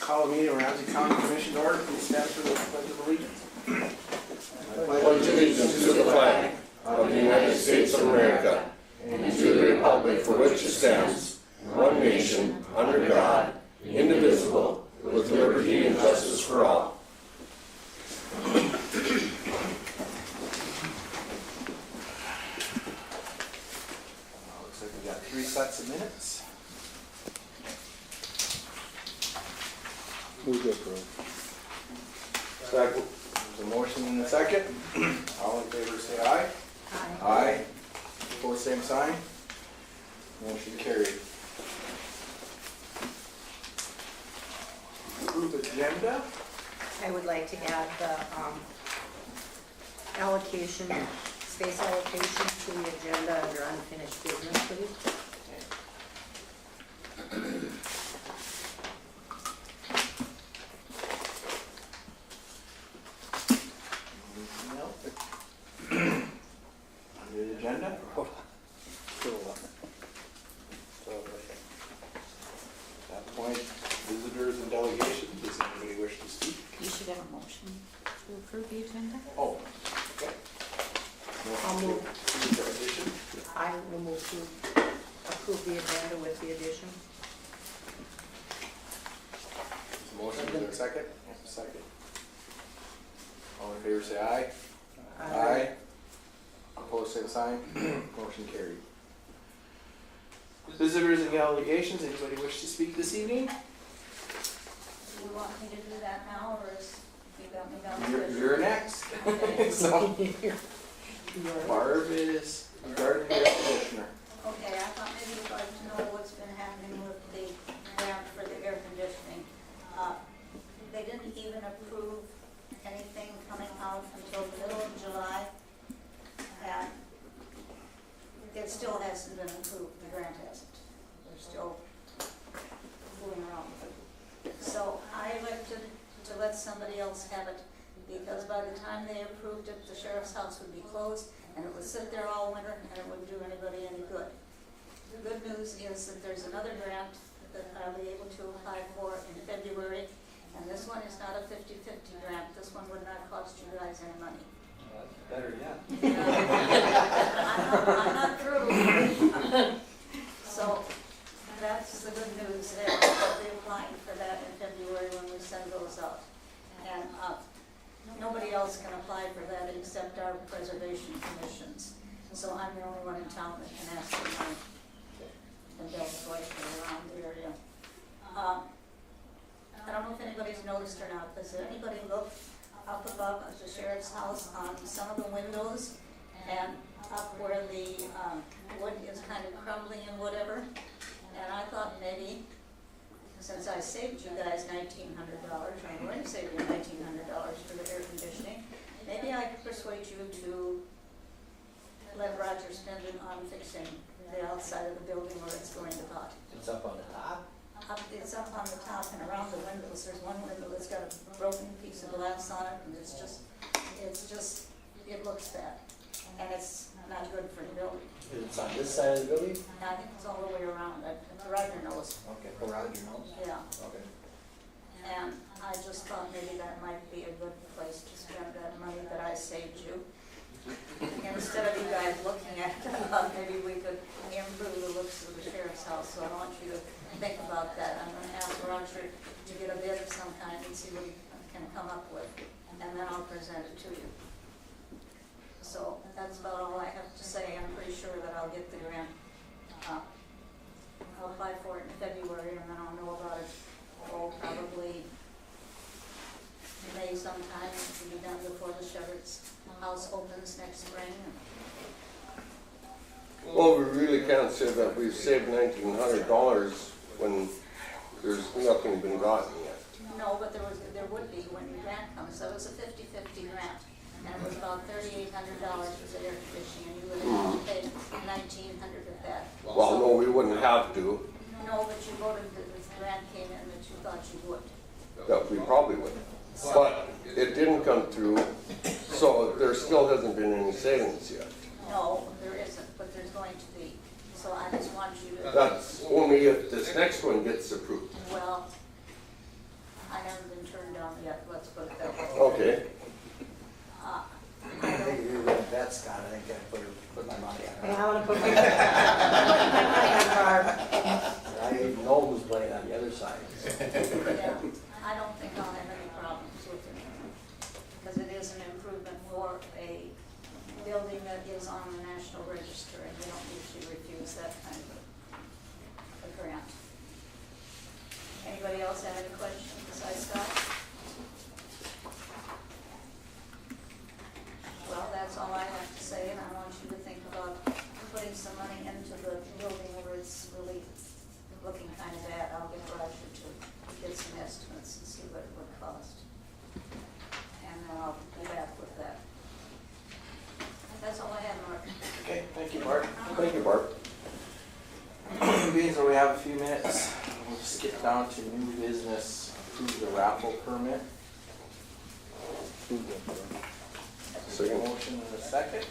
Call a meeting of Ramsey County Commission to order. Please stand for the pledge of allegiance. Pledge allegiance to the flag of the United States of America and to the republic for which it stands, one nation, under God, indivisible, with liberty and justice for all. Looks like we got 3 sets of minutes. Move to approve. Second. There's a motion and a second. All in favor say aye. Aye. Aye. Opposed, same sign. Motion carried. Approve agenda. I would like to add the allocation, space allocation to the agenda under unfinished business, please. Anything else? Under the agenda? At that point, visitors and delegations, does anybody wish to speak? You should have a motion to approve the agenda. Oh, okay. I'll move. For addition? I will move to approve the agenda with the addition. Motion, is there a second? Second. All in favor say aye. Opposed, same sign. Motion carried. Visitors and delegations, anybody wish to speak this evening? Do you want me to do that now, or is you got me down? You're next. So, Barb is regarding the air conditioner. Okay, I thought maybe you'd like to know what's been happening with the grant for the air conditioning. They didn't even approve anything coming out until the middle of July, and it still hasn't been approved, the grant hasn't. They're still fooling around with it. So I elected to let somebody else have it, because by the time they approved it, the sheriff's house would be closed, and it would sit there all winter, and it wouldn't do anybody any good. The good news is that there's another grant that I'll be able to apply for in February, and this one is not a 50-50 grant. This one would not cost you guys any money. Better yet. I'm not through. So that's the good news there. I'll be applying for that in February when we send those out. And nobody else can apply for that except our preservation commissions. So I'm the only one in town that can ask for money. And Bell's like around the area. I don't know if anybody's noticed or not, but has anybody looked up above at the sheriff's house on some of the windows and up where the wood is kind of crumbling and whatever? And I thought maybe, since I saved you guys $1,900, I'm going to save you $1,900 for the air conditioning, maybe I could persuade you to let Roger spend it on fixing the outside of the building where it's going to hot. It's up on the top? It's up on the top and around the windows. There's one window that's got a broken piece of glass on it, and it looks bad. And it's not good for the building. It's on this side of the building? And I think it's all the way around. Roger knows. Okay, around your nose? Yeah. Okay. And I just thought maybe that might be a good place to spend that money that I saved you. Instead of you guys looking at it, I thought maybe we could improve the looks of the sheriff's house. So I want you to think about that. I'm going to ask Roger to get a bid of some kind and see what he can come up with, and then I'll present it to you. So that's about all I have to say. I'm pretty sure that I'll get the grant. I'll apply for it in February, and then I'll know about it, probably May sometime. It will be done before the sheriff's house opens next spring. Well, we really can't say that we've saved $1,900 when there's nothing been gotten yet. No, but there would be when the grant comes. So it was a 50-50 grant, and it was about $3,800 for the air conditioning, and you would have to pay $1,900 of that. Well, no, we wouldn't have to. No, but you voted that this grant came in that you thought you would. That we probably would. But it didn't come through, so there still hasn't been any savings yet. No, there isn't, but there's going to be. So I just want you to, That's only if this next one gets approved. well, Okay. I think if you're gonna bet, Scott, I think I'd put my money on Hey, it. I wanna put my money on Barb. I even know who's playing on the other side. Yeah, I don't think I'll have any problems with it, because it is an improvement for a building that is on the National Register, and we don't usually refuse that kind of a grant. Anybody else have any questions besides Scott? Well, that's all I have to say, and I want you to think about putting some money into the building where it's really looking kind of bad. I'll get Roger to get some estimates and see what it would cost. And then I'll be back with that. That's all I have, Mark. Okay, thank you, Mark. Thank you, Barb. Being that we have a few minutes, we'll just get down to new business, approve the raffle permit. Second. Motion and a second.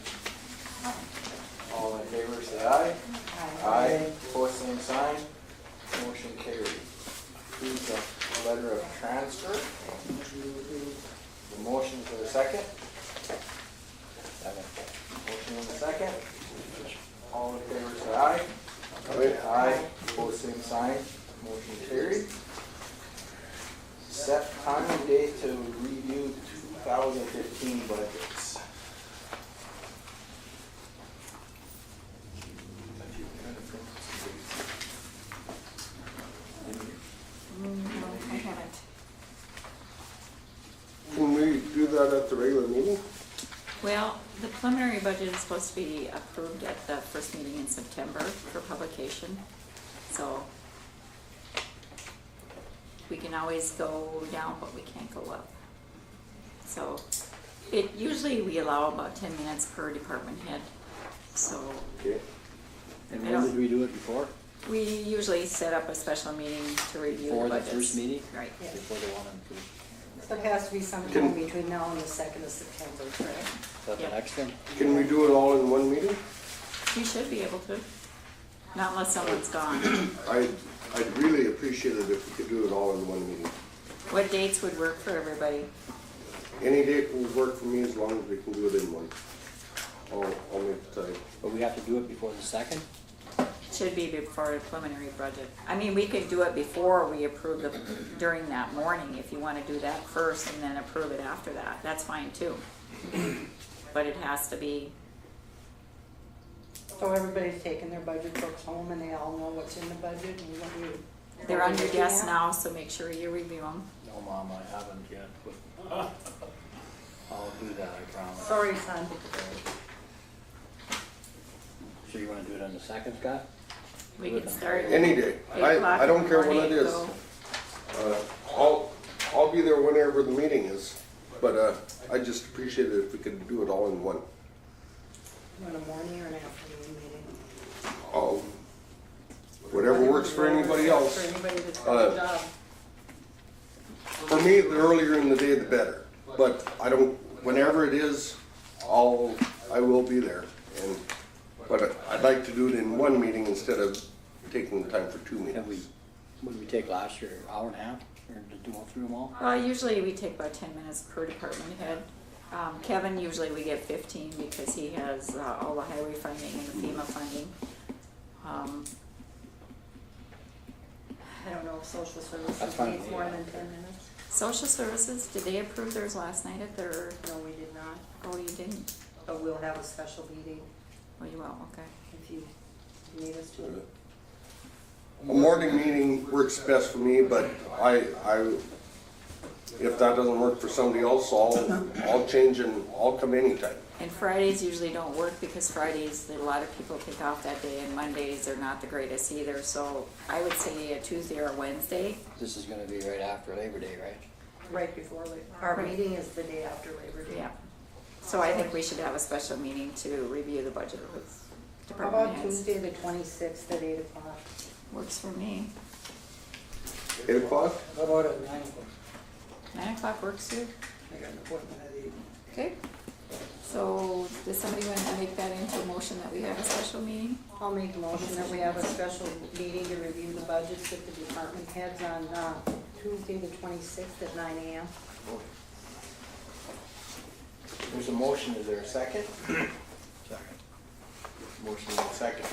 All in favor, say aye. Aye. Opposed, same sign. Motion carried. Approve the letter of transfer. The motion for the second. Motion in a second. All in favor, say aye. Aye. Opposed, same sign. Motion carried. Set time and date to review 2015 budgets. I haven't. Can we do that at the regular meeting? Well, the preliminary budget is supposed to be approved at the first meeting in September for publication, so we can always go down, but we can't go up. So usually we allow about 10 minutes per department head, so Okay. And when did we do it before? we usually set up a special meeting to review the Before the budgets. first meeting? Right. Yeah. Before the one in, is So it has to be sometime between now and the 2nd of September, correct? that the Yeah. next one? Can we do it all in one meeting? You should be able to, not unless someone's gone. I'd really appreciate it if we could do it all in one meeting. What dates would work for everybody? Any date will work for me as long as we can do it in one. I'll make the time. But we have to do it before the second? Should be before the preliminary budget. I mean, we could do it before we approve the, during that morning, if you wanna do that first and then approve it after that, that's fine too. But it has to be, So everybody's taking their budget books home and they all know what's in the budget and what you. they're on your desk Yeah. now, so make sure you review them. No, Mom, I haven't yet, but I'll do that, I promise. Sorry, son. So you wanna do it on the second, Scott? We can start. Any day. 8 o'clock I in don't the care when morning, it is. go. I'll be there whenever the meeting is, but I just appreciate it if we could do it all in one. You want a morning or an afternoon meeting? Whatever works for anybody else. For anybody that's got a job. For me, the earlier in the day, the better. But I don't, whenever it is, I will be there. But I'd like to do it in one meeting instead of taking the time for two Have we, meetings. what did we take last year, hour and a half, or to go through them all? Usually we take about 10 minutes per department head. Kevin, usually we get 15 because he has all the highway funding and the FEMA funding. I don't know if social services That's fine. needs more than 10 minutes. Social services, did they approve theirs last night at their, No, we did not, oh, you didn't? but we'll have a special meeting Oh, you will, okay. if you need us to. A morning meeting works best for me, but if that doesn't work for somebody else, I'll change and I'll come anytime. And Fridays usually don't work because Fridays, a lot of people take off that day, and Mondays are not the greatest either. So I would say a Tuesday or a Wednesday. This is gonna be right after Labor Day, right? Right before, our meeting is the day after Labor Day. Yeah. So I think we should have a special meeting to review the budget with How department about heads. Tuesday, the 26th at 8 o'clock? Works for me. 8 o'clock? How about at 9? 9 o'clock works too? I got an appointment at 8. Okay. So does somebody want to make that into a motion that we have a special meeting? I'll make a motion that we have a special meeting to review the budgets with the department heads on Tuesday, the 26th at 9 a.m. There's a motion, is there a second? Second. Motion is second.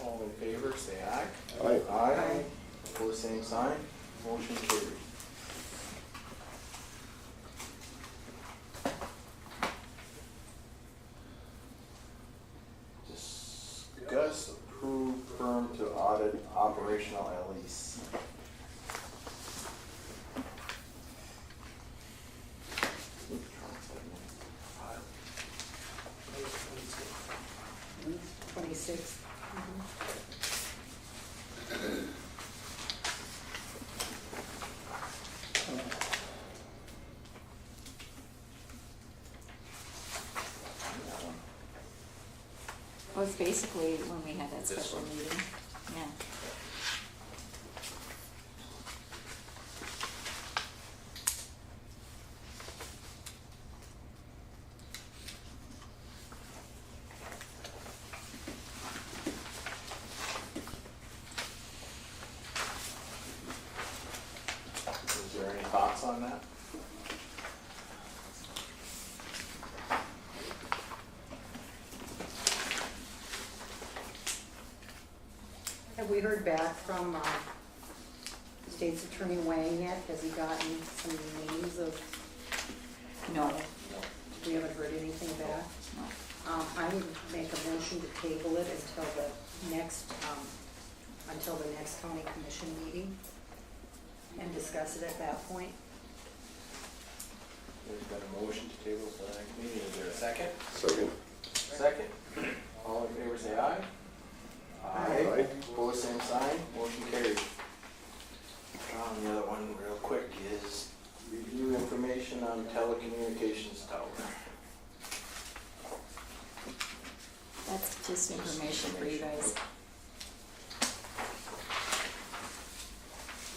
All in favor, say aye. Aye. Aye. Pose same sign, motion carried. Discuss approve firm to audit operational LEC. Twenty-six. Well, it's basically when we had that special meeting, yeah. Is there any thoughts on that? Have we heard back from State's Attorney Wang yet? Has he gotten some names of, No, we haven't heard anything back? no. I would make a motion to table it until the next county commission meeting and discuss it at that point. There's been a motion to table for the next meeting, is there a second? Second. Second. All in favor, say aye. Aye. Pose same sign, motion carried. The other one real quick is review information on telecommunications tower. That's just information for you guys.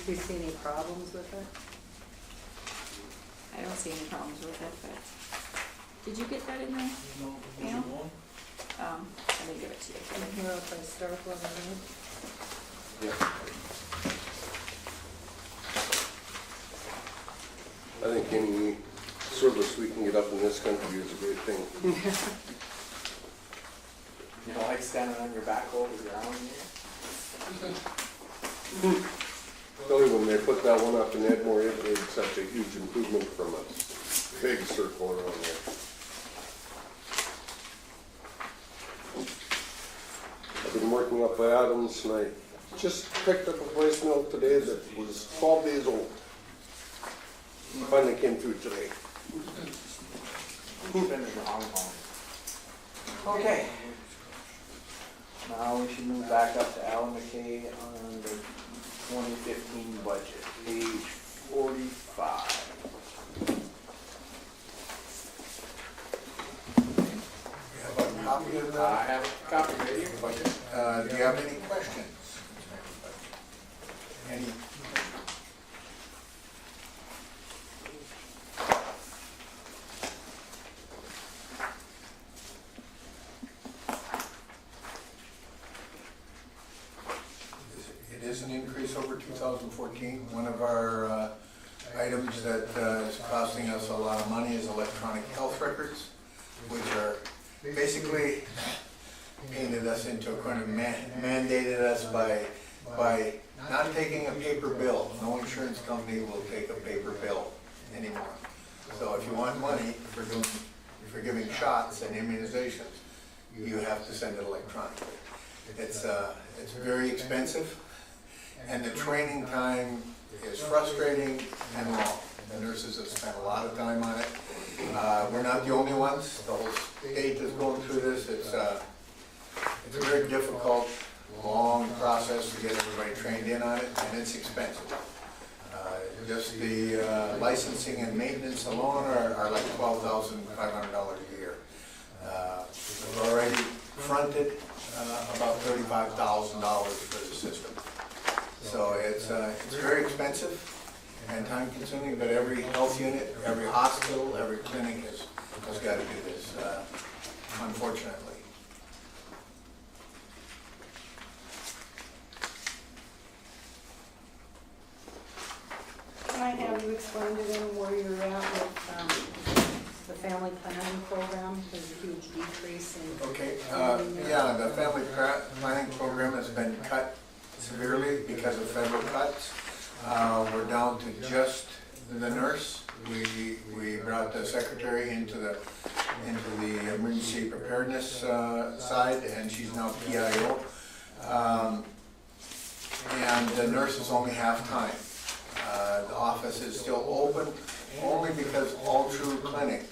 Do you see any problems with it? I don't see any problems with it, but, did you get that in there? No. Let me give it to you. And here if I start with it. Yeah. I think any service we can get up in this country is a great thing. You don't like standing on your back over the ground here? Tell you, when they put that one up in Edmore, it made such a huge improvement from a big circle around there. I've been working up by Adams, and I just picked up a voicemail today that was 12 days old. Finally came through today. Been in the Hong Kong. Okay. Now we should move back up to Alan McKay on the 2015 budget, page 45. You have a copy of I the have a copy right here. budget. Do you have any questions? Any? It is an increase over 2014. One of our items that is costing us a lot of money is electronic health records, which are basically painted us into a corner, mandated us by not taking a paper bill. No insurance company will take a paper bill anymore. So if you want money for giving shots and immunizations, you have to send it electronically. It's very expensive, and the training time is frustrating and long. The nurses have spent a lot of time on it. We're not the only ones. The whole state is going through this. It's a very difficult, long process to get everybody trained in on it, and it's expensive. Just the licensing and maintenance alone are like $12,500 a year. We've already fronted about $35,000 for the system. So it's very expensive and time consuming, but every health unit, every hospital, every clinic has got to do this, unfortunately. Can I have you explain to them where you're at with the family planning program, there's a huge decrease in. Okay, yeah, the family planning program has been cut severely because of federal cuts. We're down to just the nurse. We brought the secretary into the emergency preparedness side, and she's now PIO. And the nurse is only half-time. The office is still open only because All True Clinic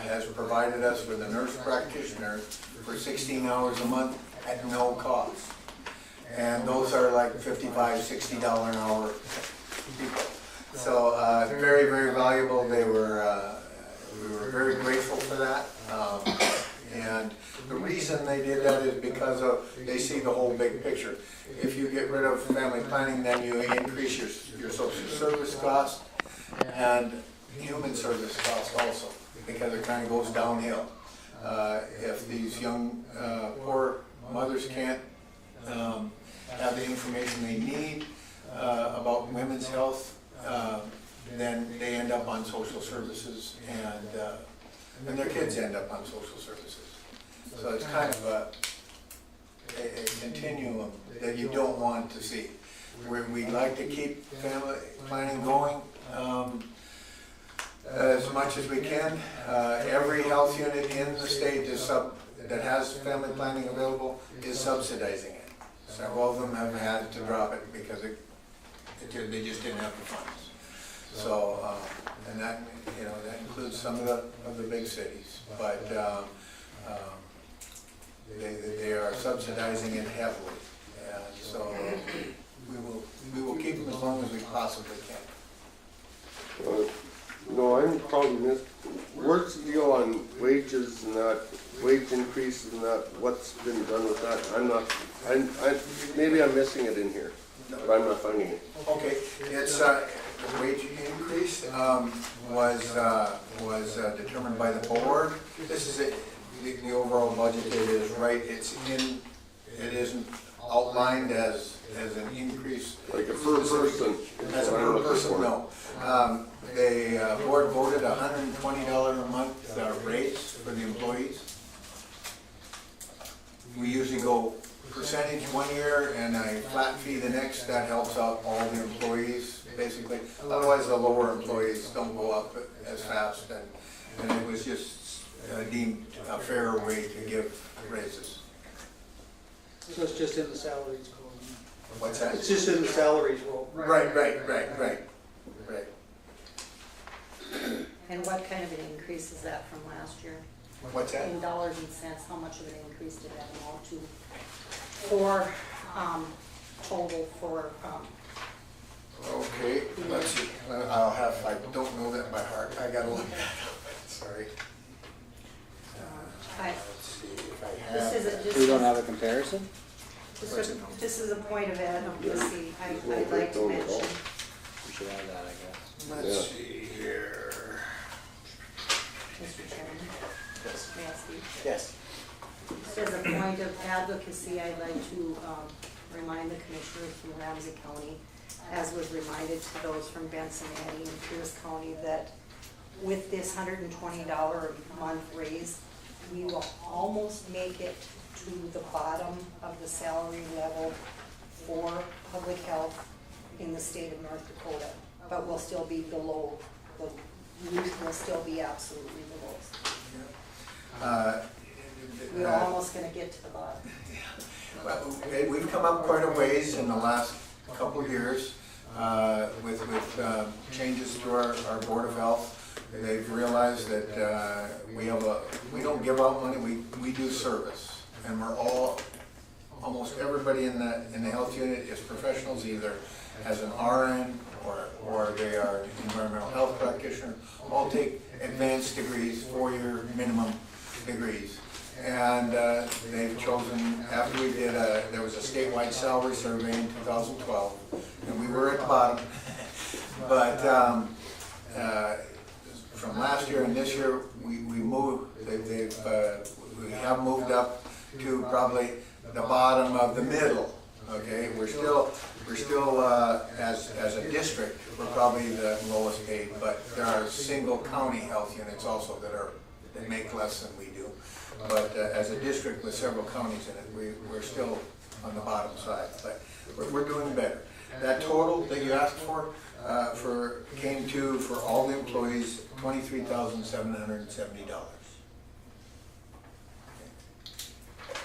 has provided us with a nurse practitioner for 16 hours a month at no cost. And those are like $55, $60 an hour people. So very, very valuable. We were very grateful for that. And the reason they did that is because they see the whole big picture. If you get rid of family planning, then you increase your social service cost and human service cost also, because it kind of goes downhill. If these young poor mothers can't have the information they need about women's health, then they end up on social services, and their kids end up on social services. So it's kind of a continuum that you don't want to see. We like to keep family planning going as much as we can. Every health unit in the state that has family planning available is subsidizing it. Several of them have had to drop it because they just didn't have the funds. So, and that includes some of the big cities, but they are subsidizing it heavily, and so we will keep them as long as we possibly can. No, I'm probably missed. Where's the deal on wages and that, wage increases and that? What's been done with that? Maybe I'm missing it in here, but I'm not finding it. Okay, it's the wage increase was determined by the board. This is it. The overall budget is right. It isn't outlined as an increase. Like a per person. As a per person, no. The board voted $120 a month raise for the employees. We usually go percentage one year and a flat fee the next. That helps out all the employees, basically. Otherwise, the lower employees don't go up as fast, and it was just deemed a fair way to give raises. So it's just in the salaries. What's that? It's just in the salaries roll. Right. And what kind of an increase is that from last year? What's that? In dollars and cents, how much of an increase did that amount to? For total for, Okay, let's see. I don't know that by heart. I gotta look that up. Sorry. Let's see if I have. We don't have a comparison? This is a point of advocacy I'd like to mention. We should have that, I guess. Let's see here. Mr. Chairman? Yes. May I speak? Yes. Just as a point of advocacy, I'd like to remind the commissioners from Ramsey County, as was reminded to those from Benson, Eddy, and Pierce County, that with this $120 a month raise, we will almost make it to the bottom of the salary level for public health in the state of North Dakota, but we'll still be below, we'll still be absolutely the lowest. We're almost going to get to the bottom. Well, we've come up quite a ways in the last couple of years with changes to our Board of Health. They've realized that we don't give out money, we do service. And we're almost everybody in the health unit is professionals, either as an RN or they are an environmental health practitioner. All take advanced degrees, 4-year minimum degrees. And they've chosen, after we did there was a statewide salary survey in 2012, and we were at the bottom. But from last year and this year, we have moved up to probably the bottom of the middle okay? We're still, as a district, we're probably the lowest paid, but there are single county health units also that make less than we do. But as a district with several counties in it, we're still on the bottom side, but we're doing better. That total that you asked for came to, for all the employees, $23,770.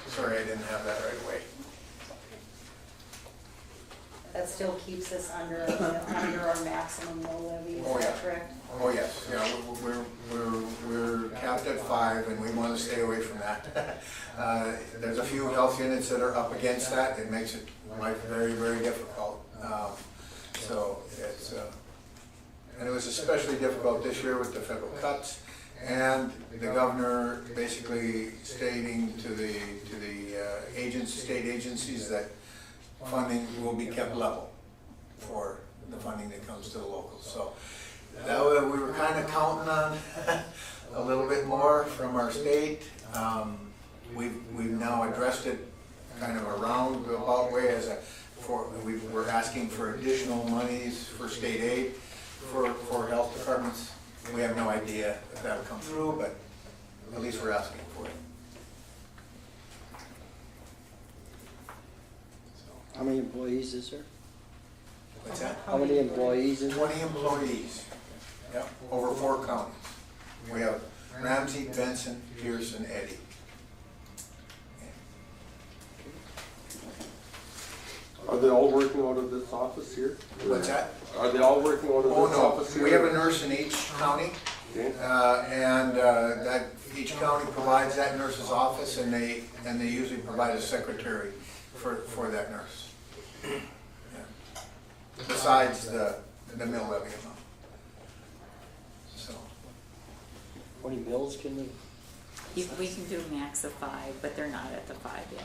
Sorry, I didn't have that right away. That still keeps us under our maximum mill levy, Oh, is yeah. that correct? Oh, yes, yeah, we're capped at 5, and we want to stay away from that. There's a few health units that are up against that. It makes it life very, very difficult. So it's, and it was especially difficult this year with the federal cuts, and the governor basically stating to the state agencies that funding will be kept level for the funding that comes to the locals. So that way we were kind of counting on a little bit more from our state. We've now addressed it kind of a roundabout way we're asking for additional monies for state aid for health departments. We have no idea if that'll come through, but at least we're asking for it. How many employees is there? What's that? How many employees is there? 20 employees, yep, over 4 counties. We have Ramsey, Benson, Pierce, and Eddy. Are they all working out of this office here? What's that? Are they all working out of Oh, this office no, here? we have a nurse in each county, Okay. and that each county provides that nurse's office, and they usually provide a secretary for that nurse. Yeah. Besides the mill levy amount. So, How many mills can we? We can do a max of 5, but they're not at the 5 yet.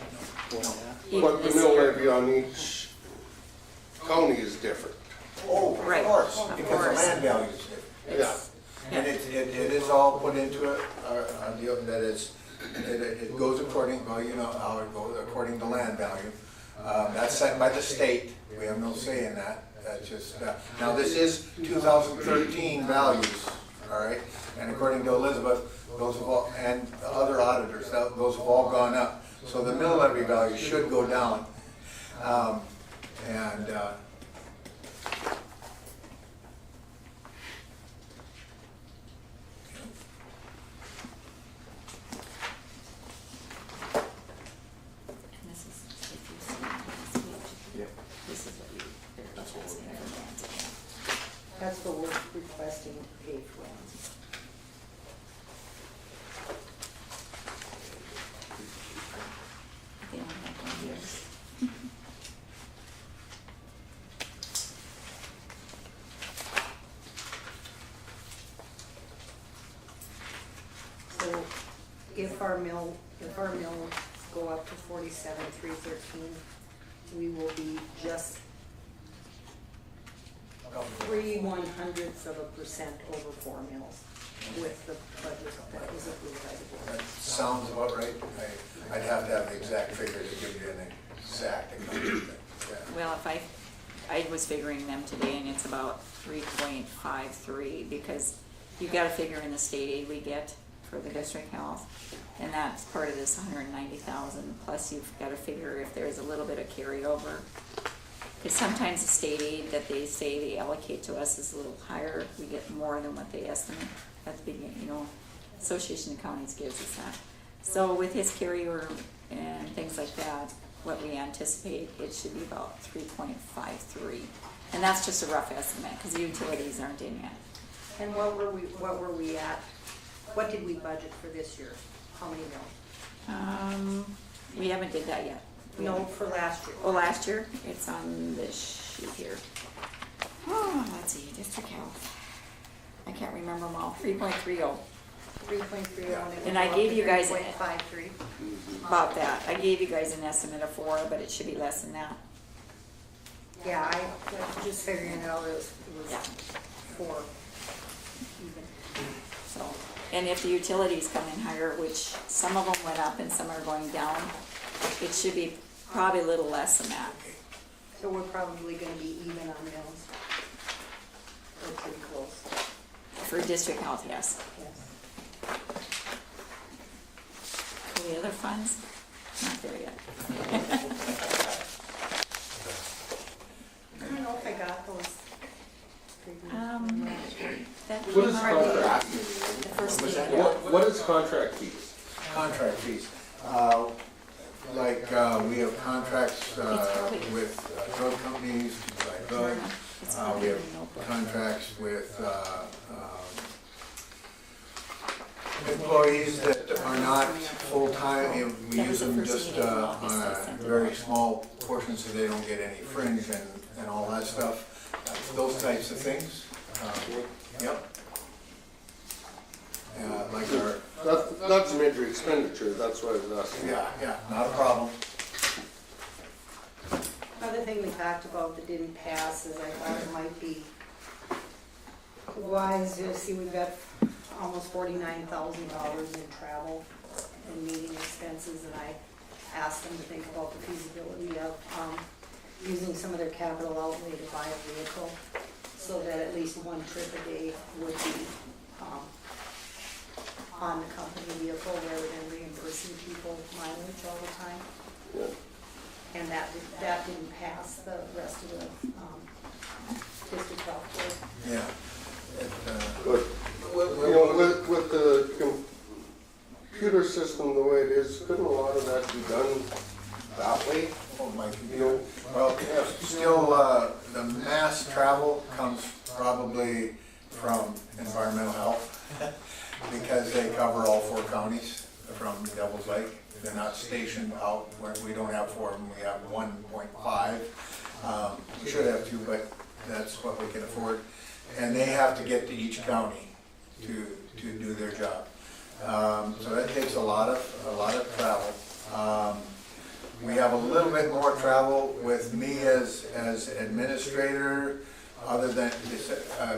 Go on that? Even But the this mill year. levy on each county is different. oh, of Right, course, of because the course. land value is different. It's- And it is all put into a deal that it goes according, well, you know how it goes, according to land value. That's set by the state, we have no say in that, that's just, now this is 2013 values, all right? And according to Elizabeth, those have all, and the other auditors, those have all gone up. So the mill levy value should go down. And this is, if you see this page, Yep. this is what they're requesting for Ramsey. That's what we're requesting to pay for Ramsey. They only have 1 year. So if our mills go up to 47,313, we will be just 0.03% over 4 mills with the budget that was approved by the board. That sounds about right. I'd have to have the exact figure to give you an exact amount. Yeah. Well, I was figuring them today and it's about 3.53 because you gotta figure in the state aid we get for the district health. And that's part of this 190,000, plus you've gotta figure if there's a little bit of carryover. Cause sometimes the state aid that they say they allocate to us is a little higher, we get more than what they estimate at the beginning, you know. Association of Counties gives us that. So with his carryover and things like that, what we anticipate, it should be about 3.53. And that's just a rough estimate, cause the utilities aren't in yet. And what were we at? What did we budget for this year? How many mills? We haven't did that yet. No, for last year. Oh, last year, it's on this sheet here. Oh, let's see, district health. I can't remember them all, 3.30, 3.30. And I gave you guys- 3.53. about that. I gave you guys an estimate of 4, but it should be less than that. Yeah, I was just figuring it out, it was Yeah. 4 even. So, and if the utilities come in higher, which some of them went up and some are going down, it should be Probably a little less than that. So we're probably gonna be even on mills. Or pretty close, For district health, yes. yes. For the other funds, not there yet. I don't know if I got those. previous Um, ones. That What is came already. contract? The first What's meeting. that? What is contract fees? Contract fees. Like, we have contracts with drug companies to buy drugs. It's We probably have in the notebook. contracts with employees that are not full-time. We use them just on a very small portion so they don't get any fringe and all that stuff. Those types of things. Yep. Like our, That's a major expenditure, that's what I was asking. yeah, not a problem. Another thing we talked about that didn't pass is I thought it might be wise to see we've got almost $49,000 in travel and meeting expenses, and I asked them to think about the feasibility of using some of their capital outlay to buy a vehicle, so that at least one trip a day would be on the company vehicle rather than reimbursing people mileage all the time. Yeah. And that didn't pass the rest of the district health board. Yeah. But, you know, with the computer system the way it is, couldn't a lot of that be done that way? Oh, my computer. Well, still, the mass travel comes probably from environmental health because they cover all 4 counties from Devil's Lake. They're not stationed out where we don't have 4 of them, we have 1.5. We should have 2, but that's what we can afford. And they have to get to each county to do their job. So that takes a lot of travel. We have a little bit more travel with me as administrator, other than,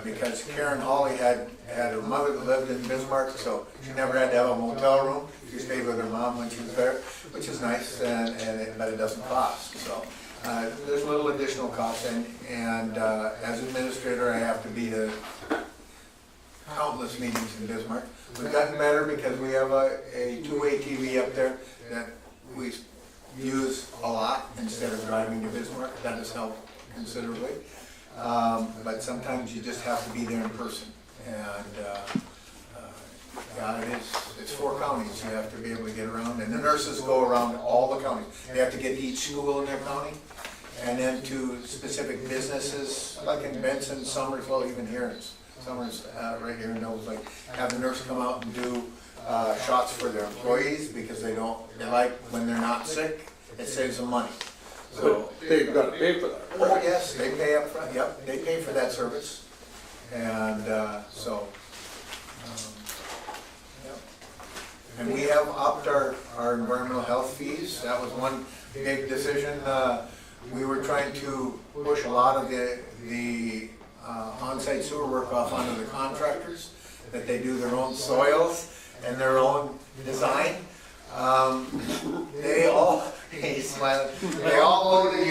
because Karen Hawley had her mother that lived in Bismarck, so she never had to have a motel room. She stayed with her mom when she was there, which is nice, but it doesn't cost. So there's a little additional cost, and as administrator, I have to be to countless meetings in Bismarck. We've gotten better because we have a 2-way TV up there that we use a lot instead of driving to Bismarck. That has helped considerably. But sometimes you just have to be there in person. And yeah, it's 4 counties. You have to be able to get around. And the nurses go around all the counties. They have to get to each school in their county. And then to specific businesses, like in Benson, Summers, well, even here in Summers, right here in Devil's Lake, have the nurse come out and do shots for their employees because they like when they're not sick, it saves them money. So They've got to pay for that. oh, yes, they pay up front. Yep, they pay for that service. And yep. And we have upped our environmental health fees. That was one big decision. We were trying to push a lot of the on-site sewer work off onto the contractors, that they do their own soils and their own design. They all voted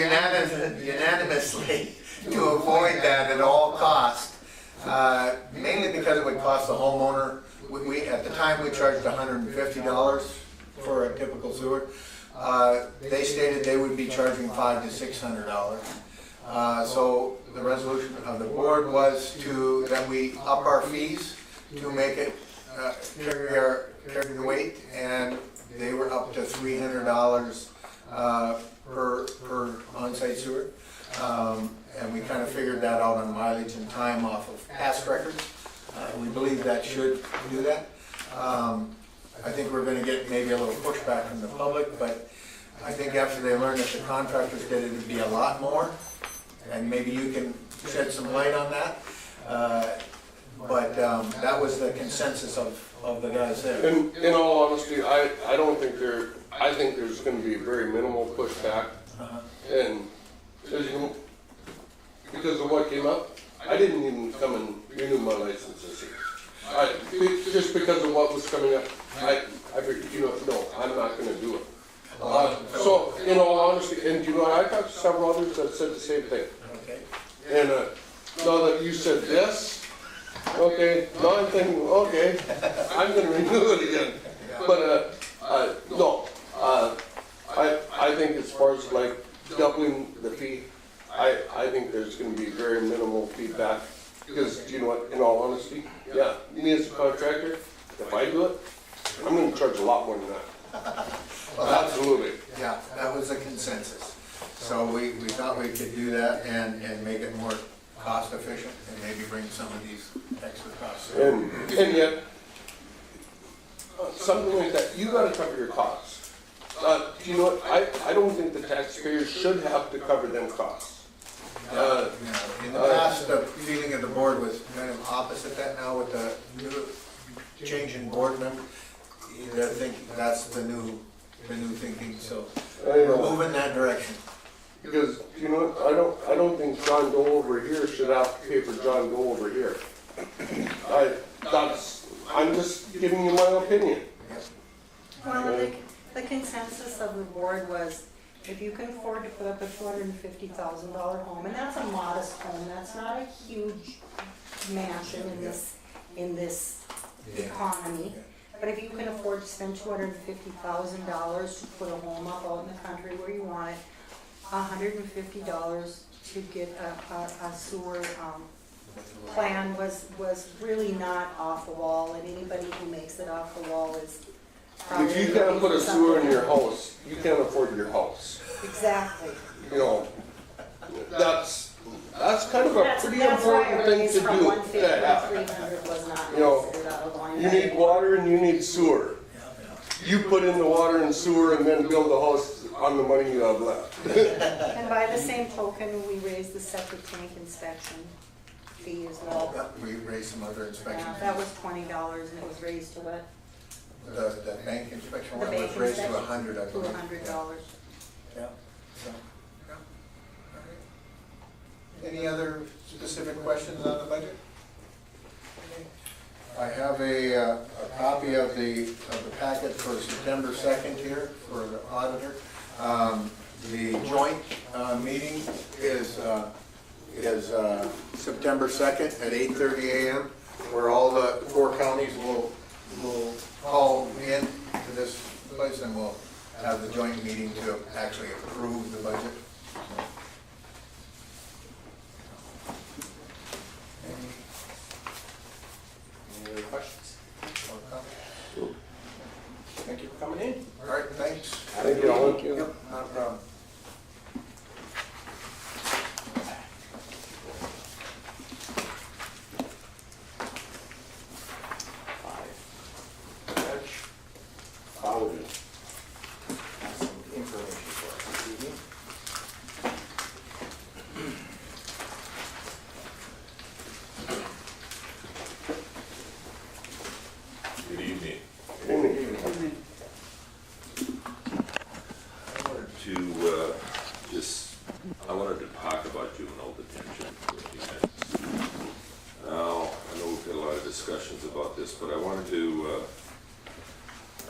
unanimously to avoid that at all costs, mainly because it would cost the homeowner. We at the time we charged $150 for a typical sewer. They stated they would be charging $500 to $600. So the resolution of the board was that we up our fees to make it carry the weight, and they were up to $300 per on-site sewer. And we kind of figured that out on mileage and time off of past records. We believe that should do that. I think we're going to get maybe a little pushback from the public, but I think after they learn that the contractors did it, it'd be a lot more. And maybe you can shed some light on that. But that was the consensus of the guys there. In all honesty, I think there's going to be very minimal pushback. And as you know, because of what came up, I didn't even come and renew my license this year. Just because of what was coming up, I figured, no, I'm not going to do it. A lot of, So, in all honesty, and you know, I talked to several others that said the same thing. okay. And now that you said this, okay, now I'm thinking, okay, I'm gonna renew it again. But, no, I think as far as like doubling the fee, I think there's gonna be very minimal feedback. Because, you know what, in all honesty, yeah, me as a contractor, if I do it, I'm gonna charge a lot more than that. Well, that's, Absolutely. yeah, that was a consensus. So we thought we could do that and make it more cost efficient and maybe bring some of these extra costs. And yet, something like that, you gotta cover your costs. You know what, I don't think the taxpayers should have to cover them costs. In the past, the feeling of the board was kind of opposite that now with the new change in board member. I think that's the new thinking, so we're moving that direction. Because, you know what, I don't think John Doe over here should have to pay for John Doe over here. I'm just giving you my opinion. Well, the consensus of the board was, if you can afford to put up a $250,000 home, and that's a modest home, that's not a huge mansion in this economy. But if you can afford to spend $250,000 to put a home up out in the country where you want it, $150 to get a sewer plan was really not off the wall, and anybody who makes it off the wall is probably. If you can't put a sewer in your house, you can't afford your house. Exactly. You know, that's kind of a pretty important thing to do. That's why I raised from 150 to 300 was not You know, considered out of line. You need water and you need sewer. You put in the water and sewer and then build a house on the money you have left. And by the same token, we raised the septic tank inspection fee as well. Yeah, we raised some other inspections. That was $20 and it was raised to what? The bank inspection The one was bank raised to inspection? 100, I To believe. $100. Yeah. So, yeah. All right. Any other specific questions on the budget? I have a copy of the packet for September 2nd here for the auditor. The joint meeting is September 2nd at 8:30 a.m. where all the 4 counties will call in to this place and we'll have the joint meeting to actually approve the budget. Any other questions? Thank you for coming in. All right, thanks. Thank you all. Yep, not a problem. Bowden has some information for us this evening. Good evening. I wanted to talk about juvenile detention for a few minutes. Now, I know we've had a lot of discussions about this, but I wanted to,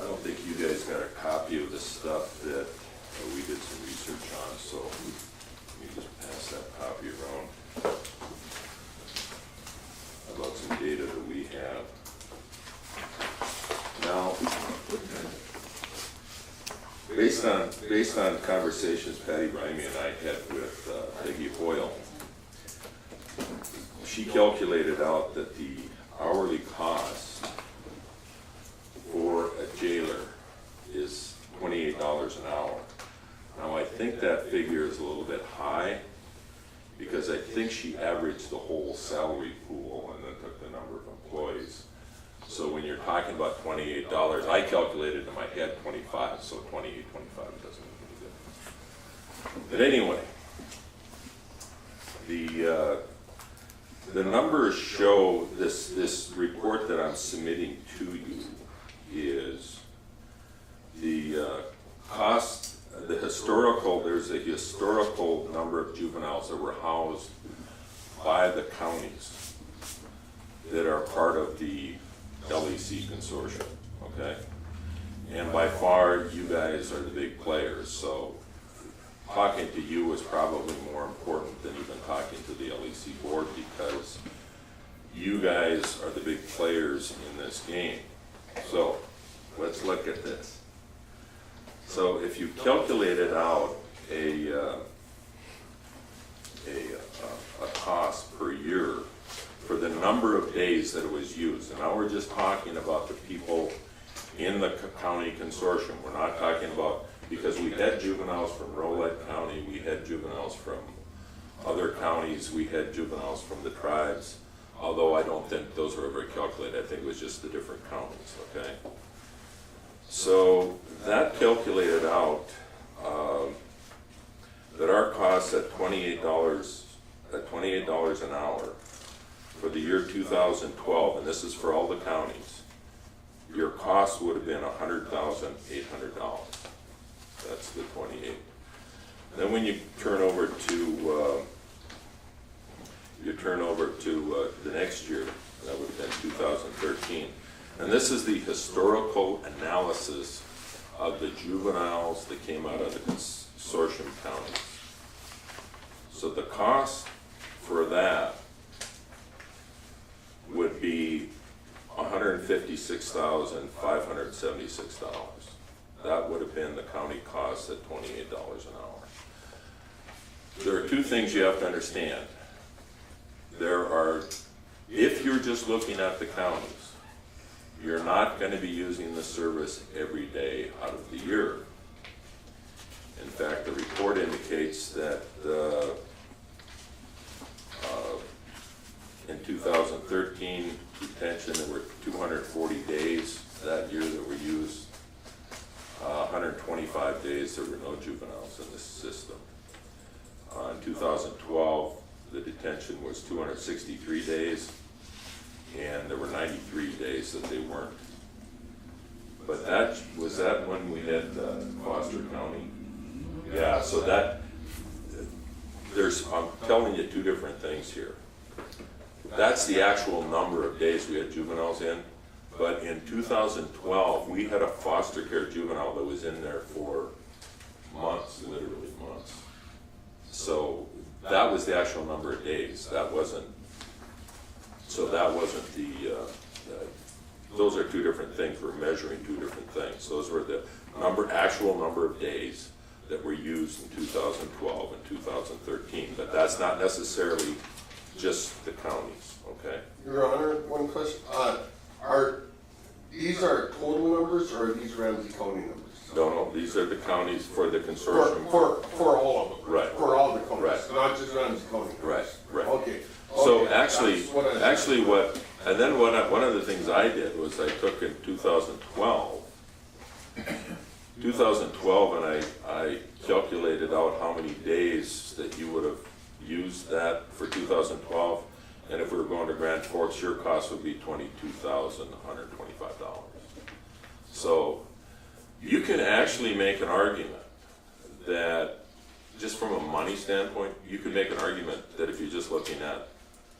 I don't think you guys got a copy of the stuff that we did some research on, so let me just pass that copy around about some data that we have. Now, based on conversations Patty Ramsey and I had with Peggy Hoyle, she calculated out that the hourly cost for a jailer is $28 an hour. Now, I think that figure is a little bit high because I think she averaged the whole salary pool and then took the number of employees. So when you're talking about $28, I calculated in my head 25, so 28, 25 doesn't make any difference. But anyway, the numbers show this report that I'm submitting to you is the cost, there's a historical number of juveniles that were housed by the counties that are part of the LEC consortium, okay? And by far, you guys are the big players, so talking to you is probably more important than even talking to the LEC board, because you guys are the big players in this game. So let's look at this. So if you calculated out a cost per year for the number of days that it was used, and now we're just talking about the people in the county consortium. We're not talking about, because we had juveniles from Rolette County, we had juveniles from other counties, we had juveniles from the tribes, although I don't think those were ever calculated. I think it was just the different counties, okay? So that calculated out that our costs at $28 an hour for the year 2012, and this is for all the counties, your cost would have been $100,800. That's the 28. Then when you turn over to the next year, that would have been 2013. And this is the historical analysis of the juveniles that came out of the consortium counties. So the cost for that would be $156,576. That would have been the county cost at $28 an hour. There are two things you have to understand. If you're just looking at the counties, you're not going to be using the service every day out of the year. In fact, the report indicates that in 2013 detention, there were 240 days that year that were used. 125 days there were no juveniles in this system. In 2012, the detention was 263 days, and there were 93 days that they weren't. But was that when we had Foster County? Yeah, so I'm telling you two different things here. That's the actual number of days we had juveniles in, but in 2012, we had a foster care juvenile that was in there for months, literally months. So that was the actual number of days. That wasn't those are two different things. We're measuring two different things. Those were the actual number of days that were used in 2012 and 2013, but that's not necessarily just the counties, okay? Your Honor, one question. These are total numbers, or are these Ramsey County numbers? No, these are the counties for the consortium. For all of them? Right. For all the counties? Right. Not just Ramsey County? Right. Okay. So That's what I- one of the things I did was I took in 2012, and I calculated out how many days that you would have used that for 2012, and if we were going to Grand Forks, your cost would be $22,125. So you can actually make an argument that, just from a money standpoint, you could make an argument that if you're just looking at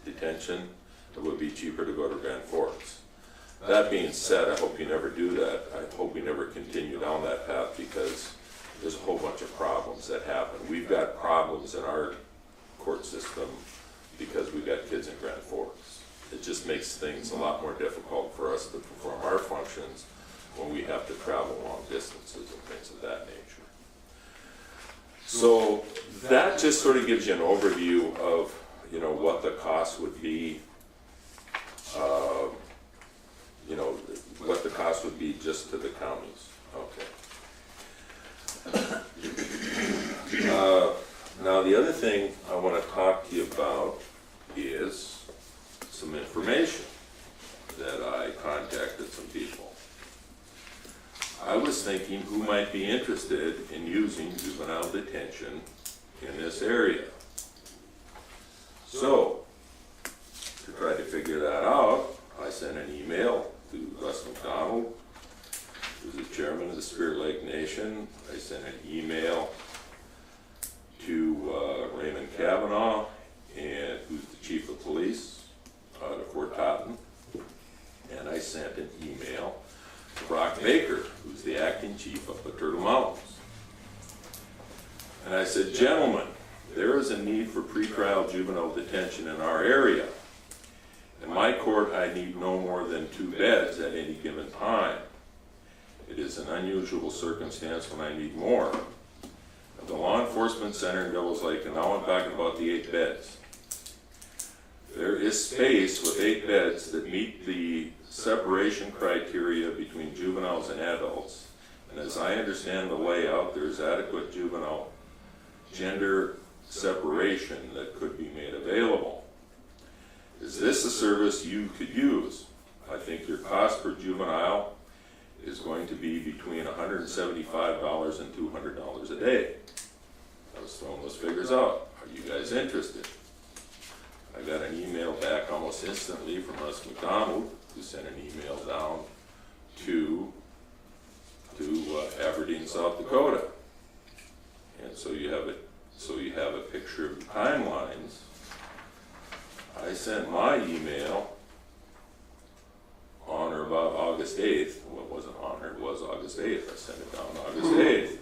detention, it would be cheaper to go to Grand Forks. That being said, I hope you never do that. I hope you never continue down that path, because there's a whole bunch of problems that happen. We've got problems in our court system because we've got kids in Grand Forks. It just makes things a lot more difficult for us to perform our functions when we have to travel long distances and things of that nature. So that just sort of gives you an overview of, what the cost would be, what the cost would be just to the counties. Okay. Now the other thing I want to talk to you about is some information that I contacted some people. I was thinking who might be interested in using juvenile detention in this area. So, to try to figure that out, I sent an email to Russ McDonald, who's the chairman of the Spirit Lake Nation. I sent an email to Raymond Kavanaugh, who's the chief of police out of Fort Totten. And I sent an email to Brock Baker, who's the acting chief up at Turtle Mountains. And I said, gentlemen, there is a need for pretrial juvenile detention in our area. In my court, I need no more than 2 beds at any given time. It is an unusual circumstance when I need more. At the Law Enforcement Center in Devil's Lake, and now I'm talking about the 8 beds. There is space with 8 beds that meet the separation criteria between juveniles and adults. And as I understand the layout, there's adequate juvenile gender separation that could be made available. Is this a service you could use? I think your cost per juvenile is going to be between $175 and $200 a day. I was throwing those figures out. Are you guys interested? I got an email back almost instantly from Les McDonald, who sent an email down to Aberdeen, South Dakota. And so you have a picture of the timelines. I sent my email on or about August 8th. Well, it wasn't on her, it was August 8th. I sent it down August 8th.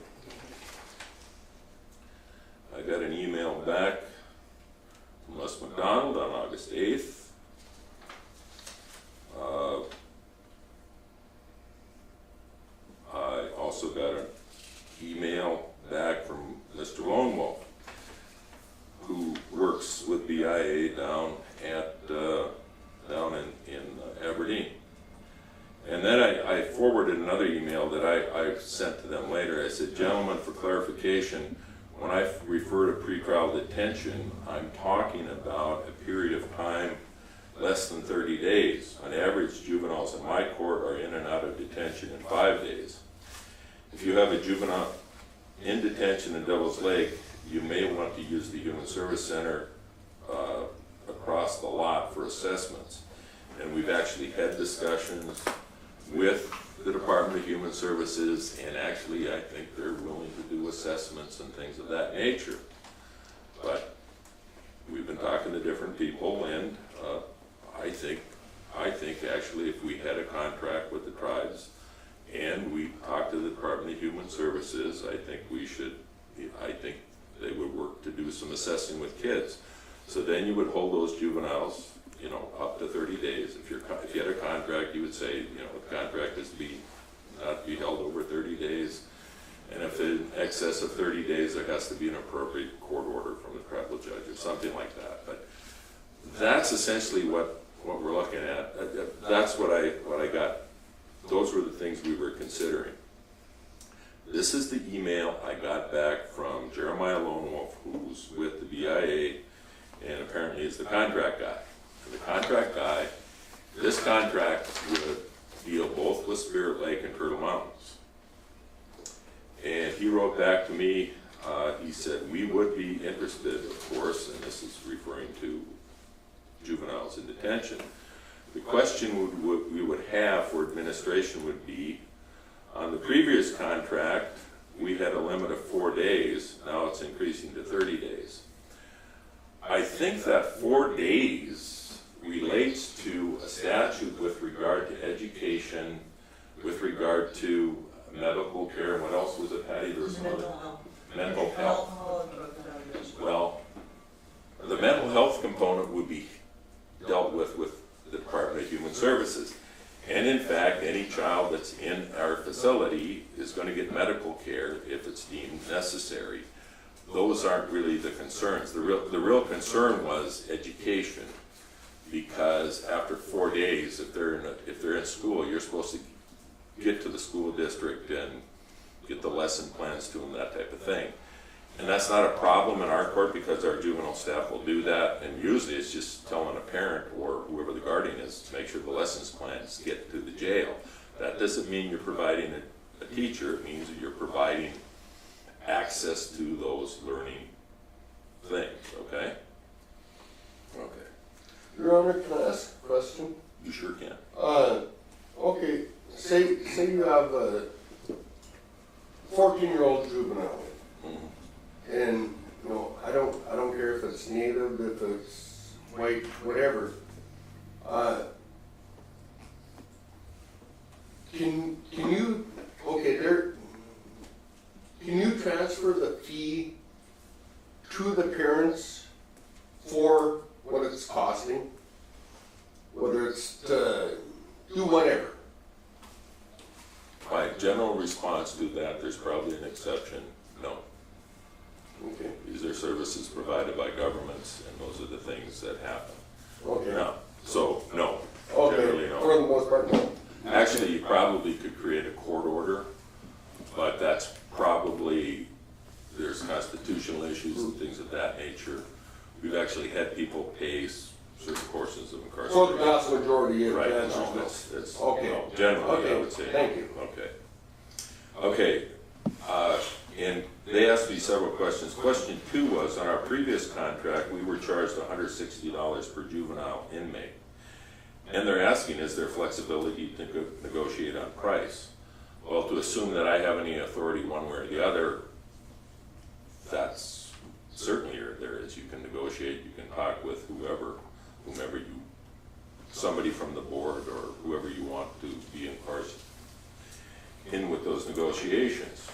I got an email back from Les McDonald on August 8th. I also got an email back from Mr. Lone Wolf, who works with BIA down in Aberdeen. And then I forwarded another email that I sent to them later. I said, gentlemen, for clarification, when I refer to pretrial detention, I'm talking about a period of time less than 30 days. On average, juveniles in my court are in and out of detention in 5 days. If you have a juvenile in detention in Devil's Lake, you may want to use the Human Service Center across the lot for assessments. And we've actually had discussions with the Department of Human Services, and actually I think they're willing to do assessments and things of that nature. But we've been talking to different people, and I think actually if we had a contract with the tribes and we talked to the Department of Human Services, I think they would work to do some assessing with kids. So then you would hold those juveniles, up to 30 days. If you had a contract, you would say, the contract is not to be held over 30 days. And if in excess of 30 days, there has to be an appropriate court order from the tribal judge or something like that. But that's essentially what we're looking at. That's what I got. Those were the things we were considering. This is the email I got back from Jeremiah Lone Wolf, who's with the BIA, and apparently is the contract guy. And the contract guy, this contract would deal both with Spirit Lake and Turtle Mountains. And he wrote back to me, he said, we would be interested, of course, and this is referring to juveniles in detention. The question we would have for administration would be, on the previous contract, we had a limit of 4 days. Now it's increasing to 30 days. I think that 4 days relates to a statute with regard to education, with regard to medical care, and what else was it, Patty? There was some other mental health. Well, the mental health component would be dealt with the Department of Human Services. And in fact, any child that's in our facility is going to get medical care if it's deemed necessary. Those aren't really the concerns. The real concern was education, because after 4 days, if they're in school, you're supposed to get to the school district and get the lesson plans to them, that type of thing. And that's not a problem in our court because our juvenile staff will do that, and usually it's just telling a parent or whoever the guardian is to make sure the lessons plans get to the jail. That doesn't mean you're providing a teacher, it means that you're providing access to those learning things, okay? Okay. Your Honor, can I ask a question? You sure can. Okay, say you have a 14-year-old juvenile. Mm-hmm. And, I don't care if it's native, if it's white, whatever. Can you, okay, to the parents for what it's costing? Whether it's to do whatever. My general response to that, there's probably an exception, no. Okay. These are services provided by governments, and those are the things that happen. Okay. No, so, no, Okay, generally for no. the most part, no. Actually, you probably could create a court order, but that's probably, there's constitutional issues and things of that nature. We've actually had people pay certain portions of So the incarceration. vast majority is. Right, that's- that's, Okay. no, generally, I Okay, would say. thank you. Okay. Okay, and they asked me several questions. Question 2 was, on our previous contract, we were charged $160 per juvenile inmate. And they're asking, is there flexibility to negotiate on price? Well, to assume that I have any authority one way or the other, that's certainly there is. You can negotiate, you can talk with whomever you, somebody from the board or whoever you want to be in with those negotiations.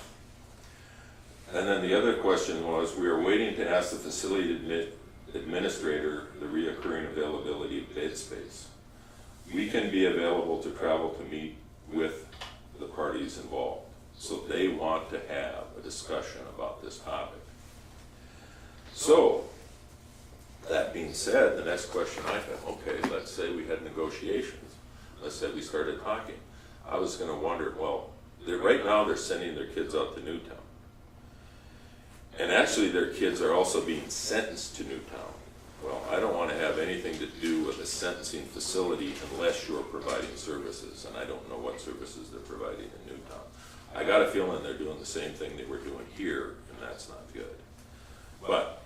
And then the other question was, we are waiting to ask the facility administrator the reoccurring availability of bed space. We can be available to travel to meet with the parties involved. So they want to have a discussion about this topic. So, that being said, the next question I had, okay, let's say we had negotiations. Let's say we started talking. I was gonna wonder, well, right now they're sending their kids out to Newtown. And actually their kids are also being sentenced to Newtown. Well, I don't want to have anything to do with a sentencing facility unless you're providing services, and I don't know what services they're providing in Newtown. I got a feeling they're doing the same thing they were doing here, and that's not good. But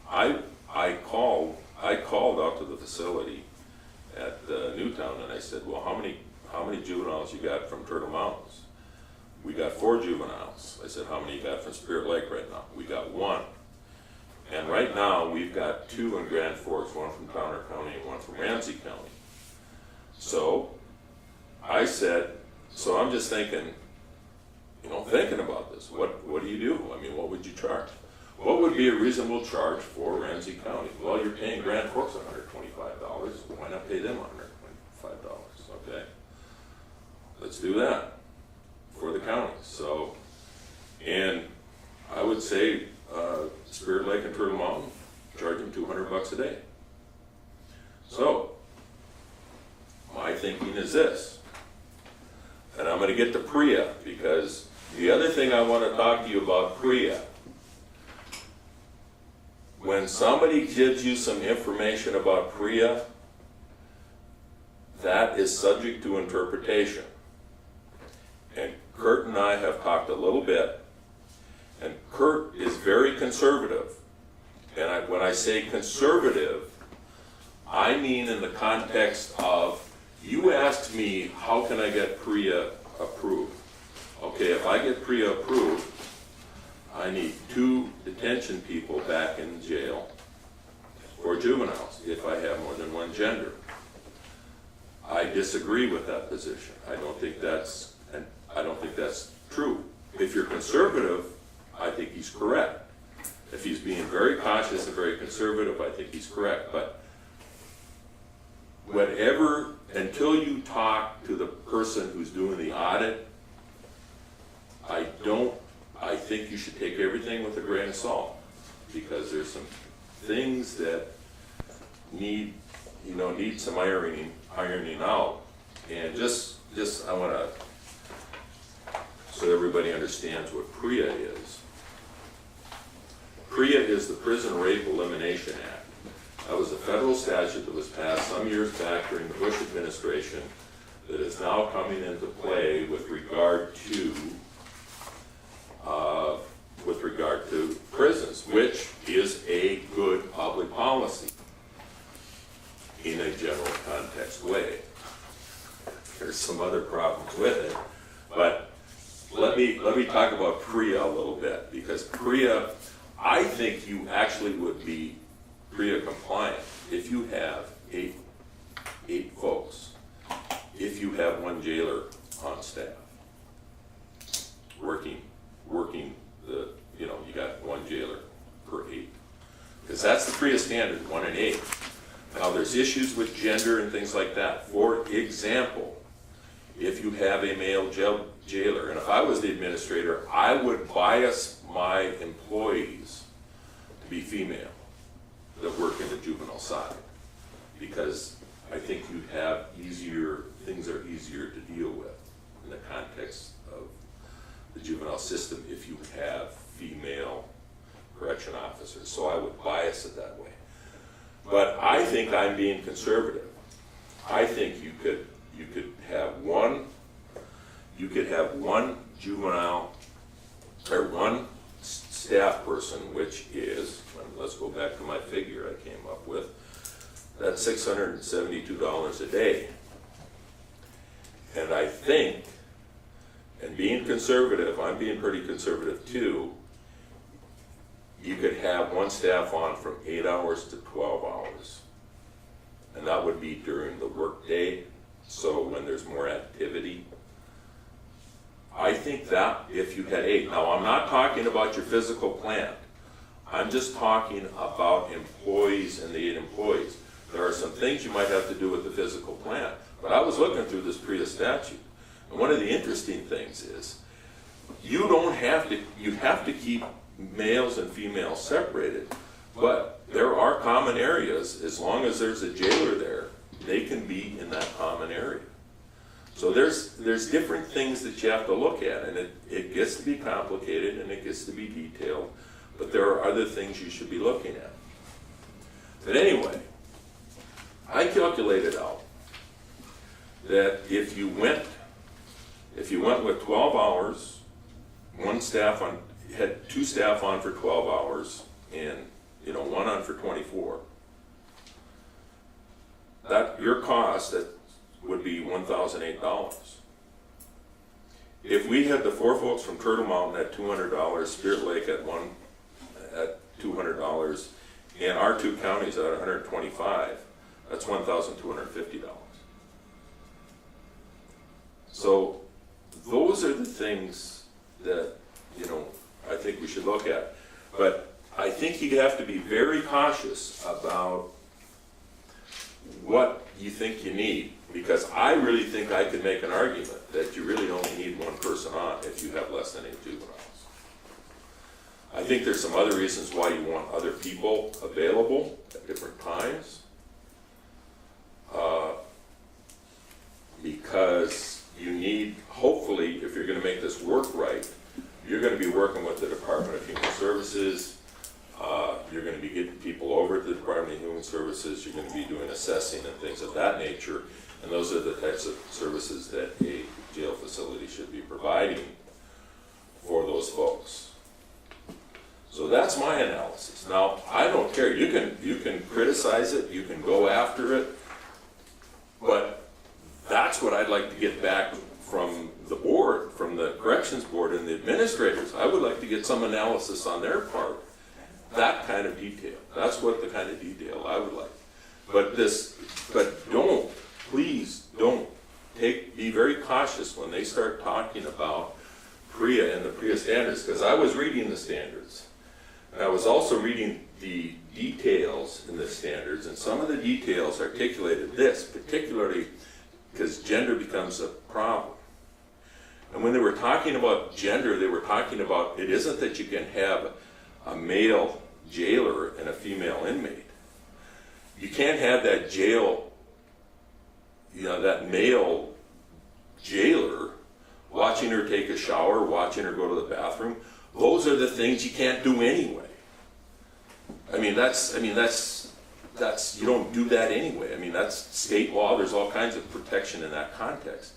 I called out to the facility at Newtown, and I said, well, how many juveniles you got from Turtle Mountains? We got 4 juveniles. I said, how many you got from Spirit Lake right now? We got 1. And right now, we've got 2 in Grand Forks, 1 from Towner County and 1 from Ramsey County. So I said, so I'm just thinking about this. What do you do? I mean, what would you charge? What would be a reasonable charge for Ramsey County? Well, you're paying Grand Forks $125. Why not pay them $125? Okay, let's do that for the county. So, and I would say Spirit Lake and Turtle Mountain, charge them $200 a day. So, my thinking is this, and I'm going to get to PREA, because the other thing I want to talk to you about PREA, when somebody gives you some information about PREA, that is subject to interpretation. And Kurt and I have talked a little bit, and Kurt is very conservative. And when I say conservative, I mean in the context of, you asked me, how can I get PREA approved? Okay, if I get PREA approved, I need 2 detention people back in jail for juveniles if I have more than 1 gender. I disagree with that position. I don't think that's true. If you're conservative, I think he's correct. If he's being very cautious and very conservative, I think he's correct. But whatever, until you talk to the person who's doing the audit, I think you should take everything with a grain of salt, because there's some things that need some ironing out. And just I want to, so everybody understands what PREA is. PREA is the Prison Rape Elimination Act. That was a federal statute that was passed some years back during the Bush administration that is now coming into play with regard to prisons, which is a good public policy in a general context way. There's some other problems with it, but let me talk about PREA a little bit, because PREA, I think you actually would be PREA compliant if you have eight folks, if you have 1 jailer on staff working the, you got 1 jailer because that's the PREA standard, 1 in 8. Now, there's issues with gender and things like that. For example, if you have a male jailer, and if I was the administrator, I would bias my employees to be female that work in the juvenile side, because I think you have things are easier to deal with in the context of the juvenile system if you have female correction officers. So I would bias it that way. But I think I'm being conservative. I think you could have one juvenile, or one staff person, which is, let's go back to my figure I came up with, that's $672 a day. And I think, and being conservative, I'm being pretty conservative too, you could have one staff on from 8 hours to 12 hours. And that would be during the workday, so when there's more activity. I think that if you had 8, now I'm not talking about your physical plant, I'm just talking about employees and the 8 employees. There are some things you might have to do with the physical plant, but I was looking through this PREA statute, and one of the interesting things is you have to keep males and females separated, but there are common areas. As long as there's a jailer there, they can be in that common area. So there's different things that you have to look at, and it gets to be complicated and it gets to be detailed, but there are other things you should be looking at. But anyway, I calculated out that if you went with 12 hours, had 2 staff on for 12 hours and 1 on for 24, that your cost that would be $1,008. If we had the 4 folks from Turtle Mountain at $200, Spirit Lake at $200, and our 2 counties at $125, that's $1,250. So those are the things that I think we should look at. But I think you have to be very cautious about what you think you need, because I really think I could make an argument that you really only need 1 person on if you have less than 8 juveniles. I think there's some other reasons why you want other people available at different times. Because you need, hopefully, if you're going to make this work right, you're going to be working with the Department of Human Services. You're going to be getting people over to the Department of Human Services. You're going to be doing assessing and things of that nature. And those are the types of services that a jail facility should be providing for those folks. So that's my analysis. Now, I don't care. You can criticize it. You can go after it. But that's what I'd like to get back from the board, from the corrections board and the administrators. I would like to get some analysis on their part. That kind of detail. That's what the kind of detail I would like. But please don't be very cautious when they start talking about PREA and the PREA standards, because I was reading the standards. And I was also reading the details in the standards, and some of the details articulated this, particularly because gender becomes a problem. And when they were talking about gender, they were talking about, it isn't that you can have a male jailer and a female inmate. You can't have that that male jailer watching her take a shower, watching her go to the bathroom. Those are the things you can't do anyway. That's you don't do that anyway. That's state law. There's all kinds of protection in that context.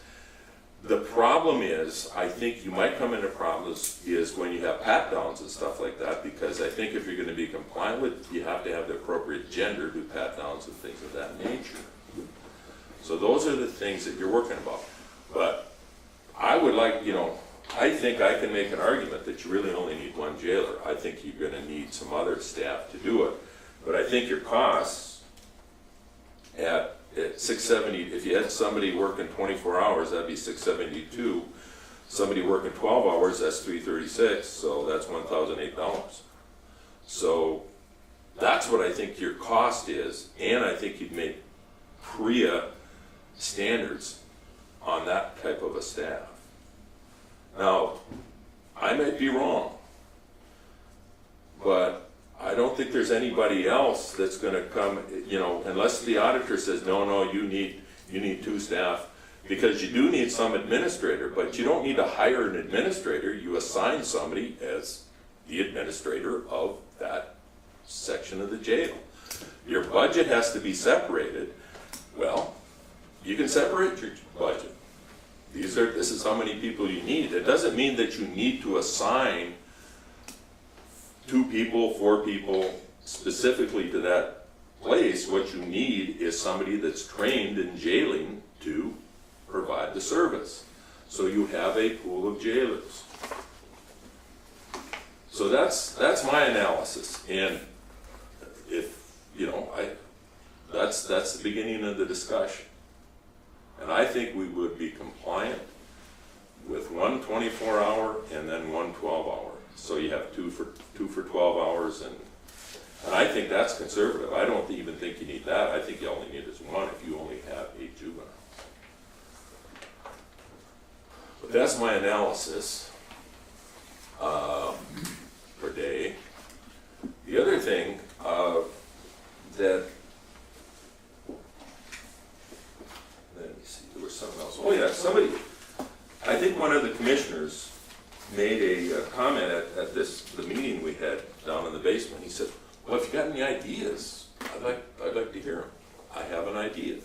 The problem is, I think you might come into problems is when you have pat downs and stuff like that, because I think if you're going to be compliant with, you have to have the appropriate gender, do pat downs and things of that nature. So those are the things that you're working about. But I would like, I think I can make an argument that you really only need 1 jailer. I think you're going to need some other staff to do it. But I think your costs at $670, if you had somebody working 24 hours, that'd be $672. Somebody working 12 hours, that's $336, so that's $1,008. So that's That's what I think your cost is, and I think you'd make PREA standards on that type of a staff. Now, I might be wrong, but I don't think there's anybody else that's gonna come, you know, unless the auditor says, no, you need 2 staff, because you do need some administrator, but you don't need to hire an administrator. You assign somebody as the administrator of that section of the jail. Your budget has to be separated. Well, you can separate your budget. This is how many people you need. It doesn't mean that you need to assign 2 people, 4 people specifically to that place. What you need is somebody that's trained in jailing to provide the service. So you have a pool of jailers. So that's my analysis, and if, you know, that's the beginning of the discussion. And I think we would be compliant with 1 24-hour and then 1 12-hour. So you have 2 for 12 hours, and I think that's conservative. I don't even think you need that. I think you only need is 1 if you only have 8 juveniles. But that's my analysis per day. The other thing that, let me see, there was something else. Oh yeah, somebody, I think one of the commissioners made a comment at the meeting we had down in the basement. He said, well, if you got any ideas, I'd like to hear them. I have an idea.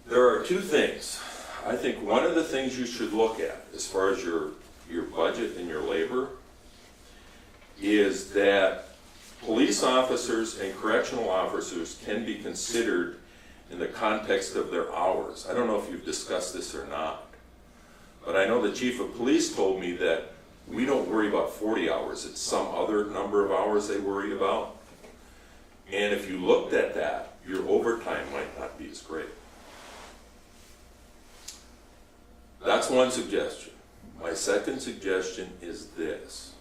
There are 2 things. I think one of the things you should look at as far as your budget and your labor is that police officers and correctional officers can be considered in the context of their hours. I don't know if you've discussed this or not, but I know the chief of police told me that we don't worry about 40 hours. It's some other number of hours they worry about. And if you looked at that, your overtime might not be as great. That's one suggestion. My second suggestion is this.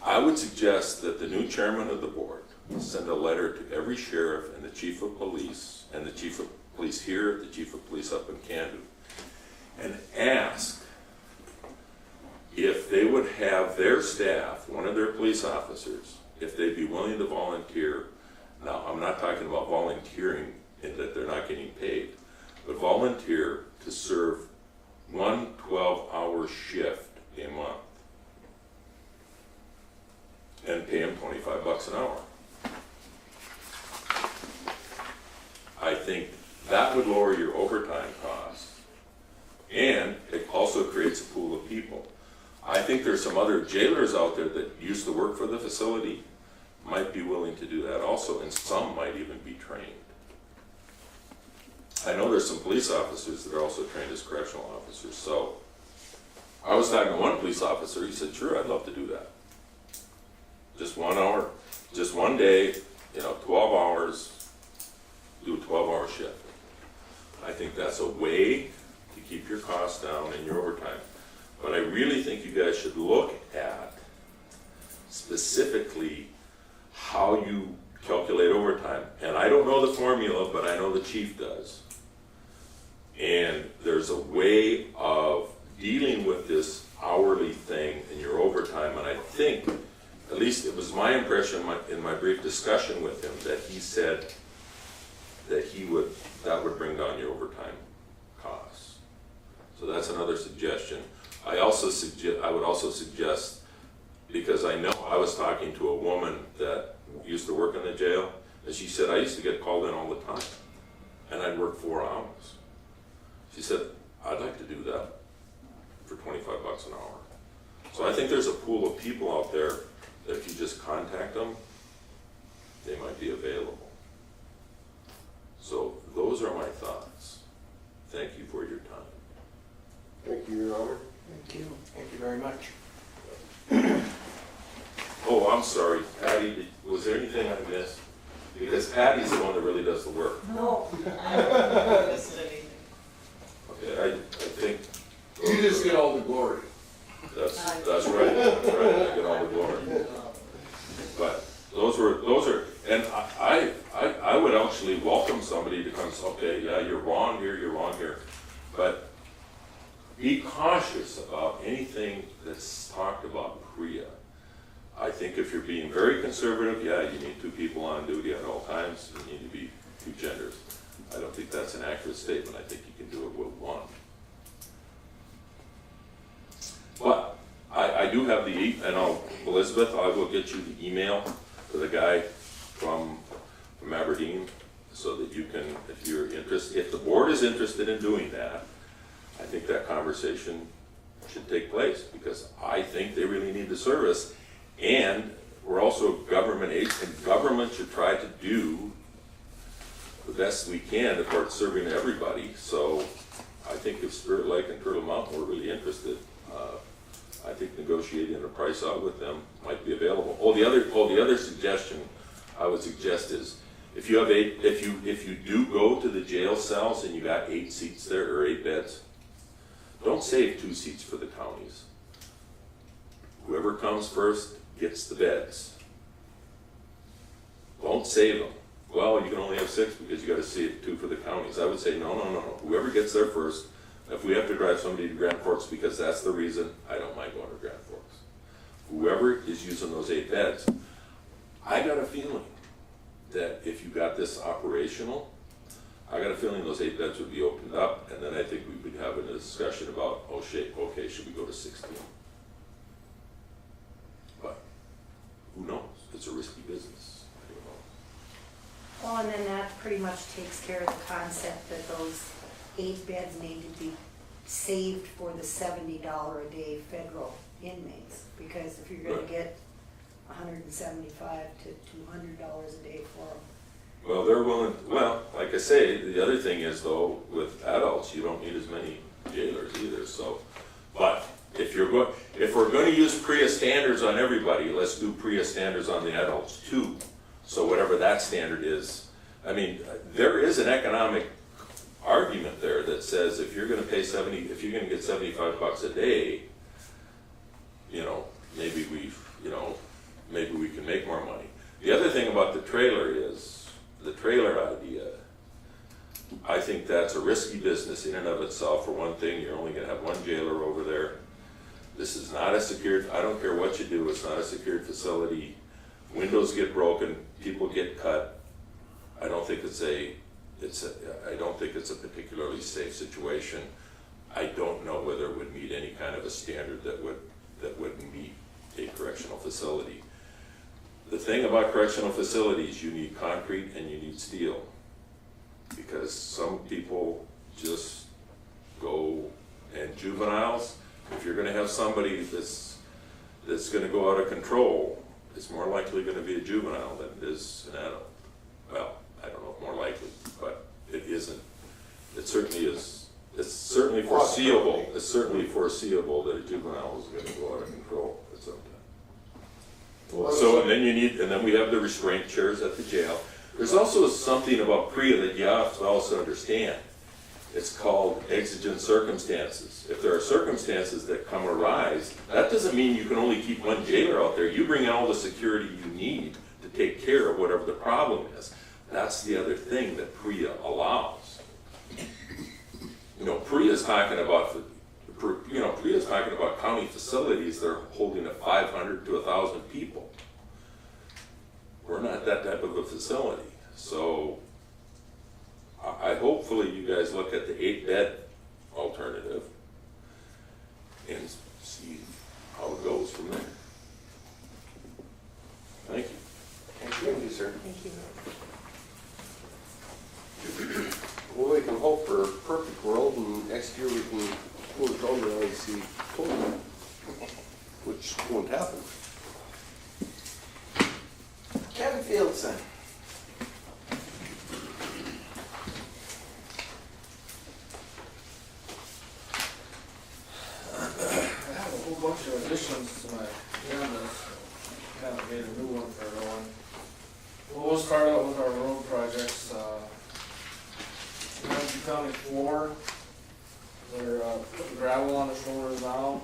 I would suggest that the new chairman of the board send a letter to every sheriff and the chief of police, and the chief of police here, the chief of police up in Candu, and ask if they would have their staff, one of their police officers, if they'd be willing to volunteer. Now, I'm not talking about volunteering in that they're not getting paid, but volunteer to serve 1 12-hour shift a month and pay them $25 an hour. I think that would lower your overtime costs, and it also creates a pool of people. I think there's some other jailers out there that used to work for the facility might be willing to do that also, and some might even be trained. I know there's some police officers that are also trained as correctional officers. So I was talking to one police officer. He said, sure, I'd love to do that. Just 1 hour, just 1 day, 12 hours, do a 12-hour shift. I think that's a way to keep your costs down and your overtime. But I really think you guys should look at specifically how you calculate overtime. And I don't know the formula, but I know the chief does. And there's a way of dealing with this hourly thing in your overtime. And I think, at least it was my impression in my brief discussion with him, that he said that that would bring down your overtime costs. So that's another suggestion. I would also suggest, because I know I was talking to a woman that used to work in the jail, and she said, I used to get called in all the time, and I'd work 4 hours. She said, I'd like to do that for $25 an hour. So I think there's a pool of people out there that if you just contact them, they might be available. So those are my thoughts. Thank you for your time. Thank you, Your Honor. Thank you. Thank you very much. Oh, I'm sorry, Patty, was there anything I missed? Because Patty's the one that really does the work. No. Okay, I think You just get all the glory. that's right, I get all the glory. think if you're being very conservative, yeah, you need 2 people on duty at all times, you need to be 2 genders. I don't think that's an accurate statement, I think you can do it with 1. But, I do have Elizabeth, I will get you the email for the guy from Aberdeen, so that you can, if you're interested, if the board is interested in doing that, I think that conversation should take place, because I think they really need the service, and we're also government aid, and government should try to do the best we can to start serving everybody. So I think if Spirit Lake and Turtle Mountain were really interested, I think negotiating a price out with them might be available. The other suggestion I would suggest is, if you have if you do go to the jail cells and you got 8 seats there, or 8 beds, don't save 2 seats for the counties. Whoever comes first gets the beds. Don't save them. Well, you can only have 6 because you gotta save 2 for the counties. I would say, no. Whoever gets there first, if we have to drive somebody to Grand Forks because that's the reason, I don't mind going to Grand Forks. Whoever is using those 8 beds, I got a feeling that if you got this operational, I got a feeling those 8 beds would be opened up, and then I think we would have a discussion about, okay, should we go to 16? But who knows? It's a risky business. I don't know. Well, and then that pretty much takes care of the concept that those 8 beds need to be saved for the $70 a day federal inmates. Because if you're gonna get $175 to $200 a day for them. Well, they're willing, like I say, the other thing is though, with adults, you don't need as many jailers either, so. But if we're gonna use PREA standards on everybody, let's do PREA standards on the adults too. So whatever that standard is, I mean, there is an economic argument there that says if you're gonna get $75 a day, maybe we can make more money. The other thing about the trailer is, the trailer idea, I think that's a risky business in and of itself. For one thing, you're only gonna have 1 jailer over there. This is not a secured, I don't care what you do, it's not a secured facility. Windows get broken, people get cut. I don't think it's a particularly safe situation. I don't know whether it would meet any kind of a standard that would meet a correctional facility. The thing about correctional facilities, you need concrete and you need steel, because some people just go, and juveniles, if you're gonna have somebody that's gonna go out of control, it's more likely gonna be a juvenile than it is an adult. Well, I don't know if more likely, but it isn't. It certainly is. It's certainly foreseeable. It's certainly foreseeable that a juvenile is going to go out of control at some time. So, and then we have the restraint chairs at the jail. There's also something about PREA that you have to also understand. It's called exigent circumstances. If there are circumstances that arise, that doesn't mean you can only keep 1 jailer out there. You bring in all the security you need to take care of whatever the problem is. That's the other thing that PREA allows. PREA is talking about county facilities that are holding 500 to 1,000 people. We're not that type of a facility. So I hopefully you guys look at the 8-bed alternative and see how it goes from there. Thank you. Thank you, sir. Thank you. Well, we can hope for a perfect world, and next year we can pull the drum around and see total, which won't happen. Kevin Fieldson. I have a whole bunch of additions to my agenda, so I haven't made a new one for everyone. We'll start out with our road projects. Ramsey County 4, they're putting gravel on the shoulders now.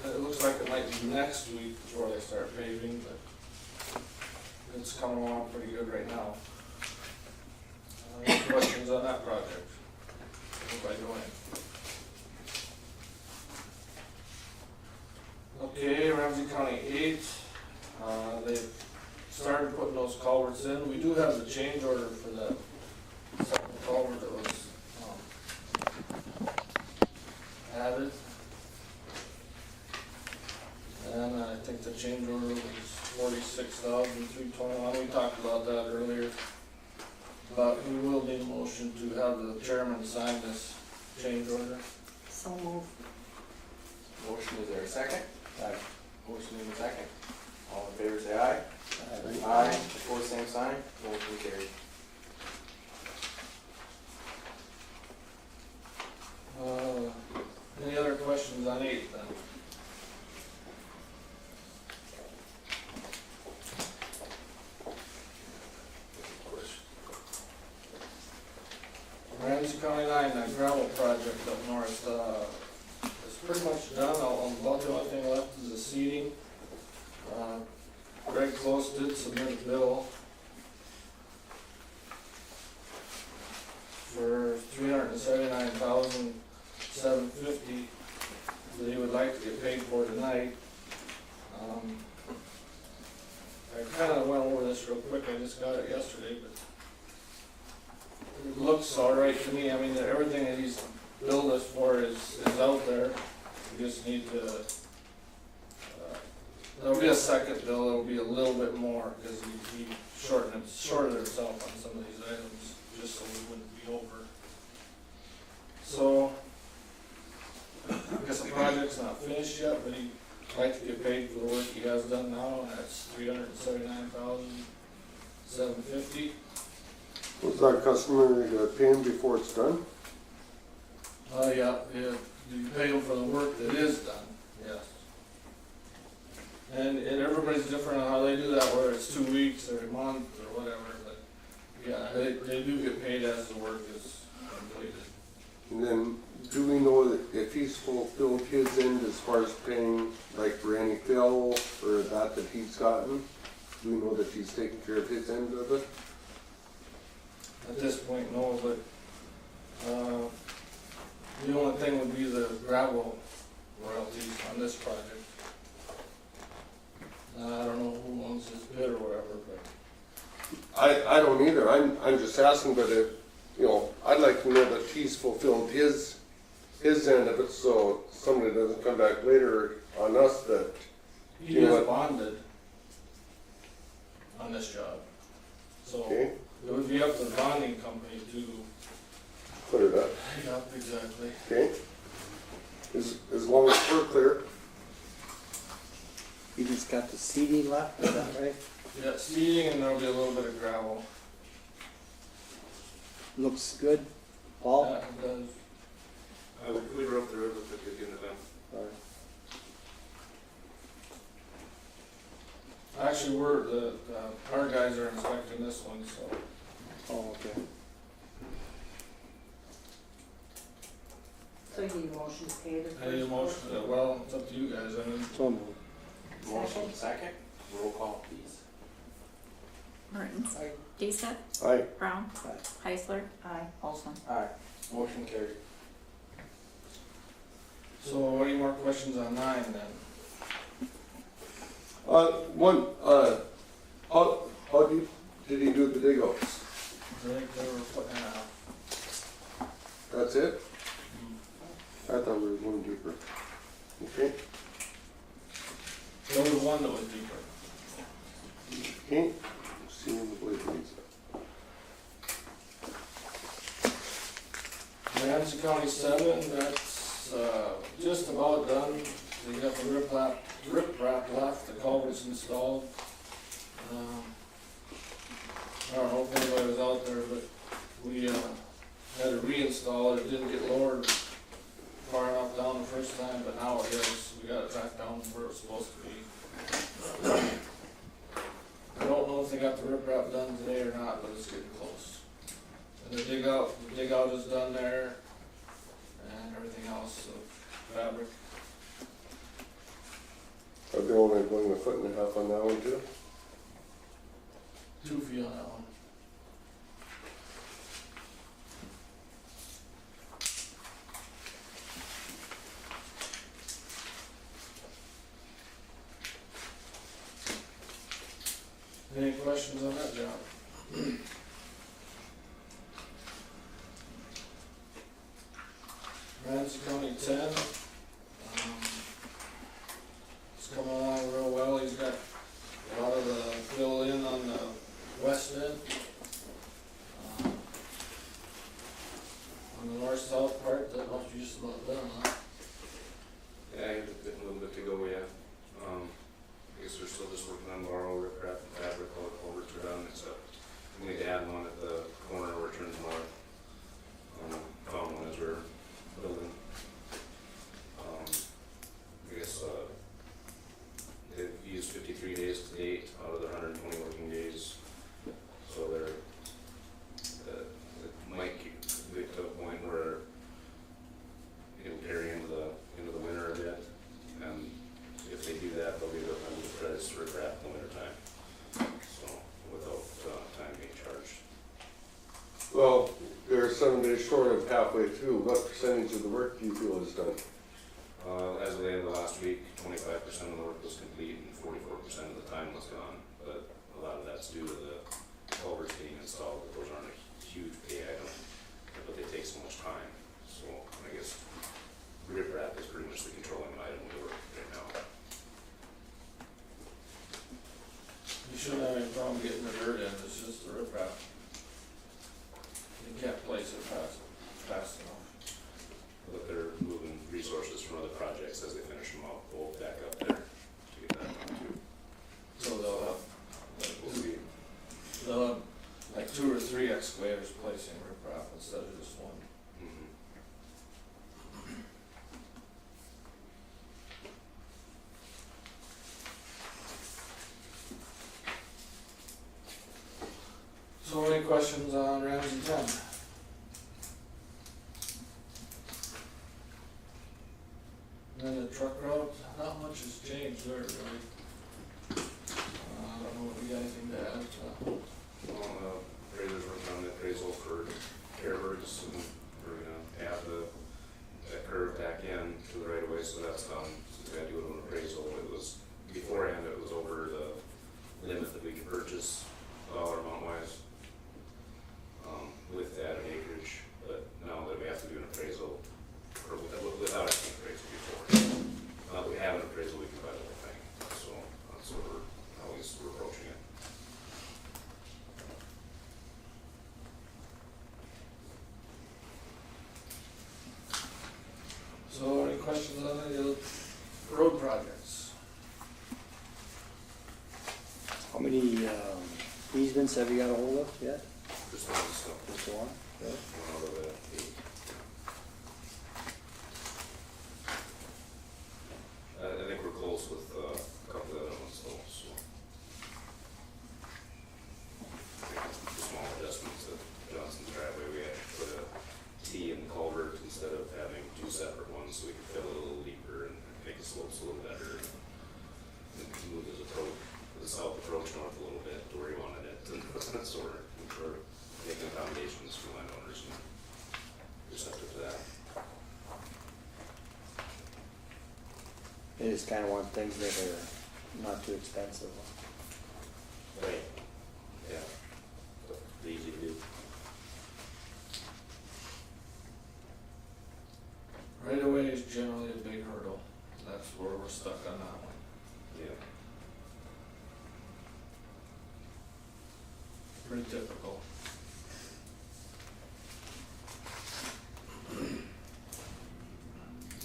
It looks like it might be next week before they start paving, but it's coming along pretty good right now. Any questions on that project? By doing. Okay, Ramsey County 8, They've started putting those culverts in. We do have the change order for the second culvert that was, added. And I think the change order was $46,321. We talked about that earlier. But we will need a motion to have the chairman sign this change order. So move. Motion, is there a second? Aye. Motion in a second. All in favor, say aye. Aye. Aye. Opposed, same sign. Motion carried. Any other questions on 8 then? Ramsey County Line, that gravel project up north, is pretty much done. About the only thing left is the seeding. Greg Close did submit a bill for $379,750 that he would like to get paid for tonight. I kinda went over this real quick, I just got it yesterday, but it looks all right to me. I mean, everything that he's billed us for is out there. We just need to, there'll be a second bill, it'll be a little bit more, because he shorted himself on some of these items, just so we wouldn't be over. So, I guess the project's not finished yet, but he'd like to get paid for the work he has done now, and that's $379,750. Was that customary to pay him before it's done? Yeah, you pay them for the work that is done, yes. And everybody's different on how they do that, whether it's 2 weeks or a month or whatever, but yeah, they do get paid as the work is completed. And then, do we know that if he's fulfilled his end as far as paying, like for any fill or that he's gotten? Do we know that he's taking care of his end of it? At this point, no, but, the only thing would be the gravel royalties on this project. I don't know who owns this bid or whatever, but. I don't either. I'm just asking, but if, you know, I'd like to know that he's fulfilled his end of it, so somebody doesn't come back later on us that. He You know is what? bonded on this job, so Okay, it would be up to the bonding company to. put it up, Yep, exactly. okay? As long as we're clear. You just got the seeding left, is that right? Yeah, seeding and there'll be a little bit of gravel. Looks good. Paul? Yeah, it does. We drove through it, looked like a good event. All right. Actually, our guys are inspecting this one, so. Oh, okay. So you need a motion to pay the first. Any motion, well, it's up to you guys, I mean. So moved. Motion, second. Roll call, please. Mertens. Aye. Deeseth. Aye. Brown. Aye. Heisler. Aye. Olson. Aye. Motion carried. So any more questions on 9 then? How deep did he do the dig outs? I think they were putting out. That's it? I thought we were going deeper. Okay, There was one that was deeper. okay. See when the blade leads. Ramsey County 7, that's just about done. They got the riprap left, the culvert's installed. I don't know if anybody was out there, but we had to reinstall it. It didn't get lowered far enough down the first time, but now it is. We got it back down where it's supposed to be. I don't know if they got the riprap done today or not, but it's getting close. And the dig out is done there, and everything else, so fabric. Are they only going a foot and a half on that one too? 2 feet on that one. Any questions on that job? Ramsey County 10. It's coming along real well. He's got a lot of the fill in on the west end. On the north-south part, that must be just about done, huh? Yeah, I have a little bit to go, yeah. I guess we're still just working on borrow, riprap, and fabric, all the culverts are done, except we need to add one at the corner where it turns north. Found one as we're building. I guess, they've used 53 days to date out of the 120 working days. So they're, it might get to a point where it'll carry into the winter a bit. And if they do that, they'll be able to move credits for riprap in the winter time. So without time being charged. Well, they're 7 days short of halfway through. What percentage of the work do you feel is done? As of the end of last week, 25% of the work was complete and 44% of the time was gone. But a lot of that's due to the culverts being installed. Those aren't a huge pay item, but they take so much time. So I guess riprap is pretty much the controlling item of the work right now. You shouldn't have any problem getting the dirt in, it's just the riprap. You can't place it fast enough. But they're moving resources from other projects as they finish them up, we'll back up there to get that done too. So they'll have, We'll see. they'll have like 2 or 3 excavators placing riprap instead of just one. Mhm. So any questions on Ramsey 10? And then the truck route, not much has changed there really. I don't know if we got anything to add to. Well, appraiser's working on the appraisal for Carebirds, and we're gonna add that curve back in to the right of way, so that's done. Since we had to do an appraisal, it was, beforehand, it was over the limit that we could purchase dollar amount wise, with the added acreage, but now that we have to do an appraisal, or without an appraisal before. Now that we have an appraisal, we can buy the whole thing, so that's what how we're approaching it. So any questions on any of the road projects? How many easements have you got a hold of yet? Just one stuff. Just one? Good. One out of the 8. I think we're close with a couple of the other ones though, so. I think the small adjustments at Johnson's driveway, we had to put a T in the culvert instead of having 2 separate ones, so we could fill it a little deeper and make the slopes a little better. And move his approach, the south approach north a little bit to where he wanted it, and so we're making accommodations for landowners and receptive to that. They just kinda want things that are not too expensive. Right. Yeah. But easy to do. Right away is generally a big hurdle. That's where we're stuck on that one. Yeah. Pretty typical.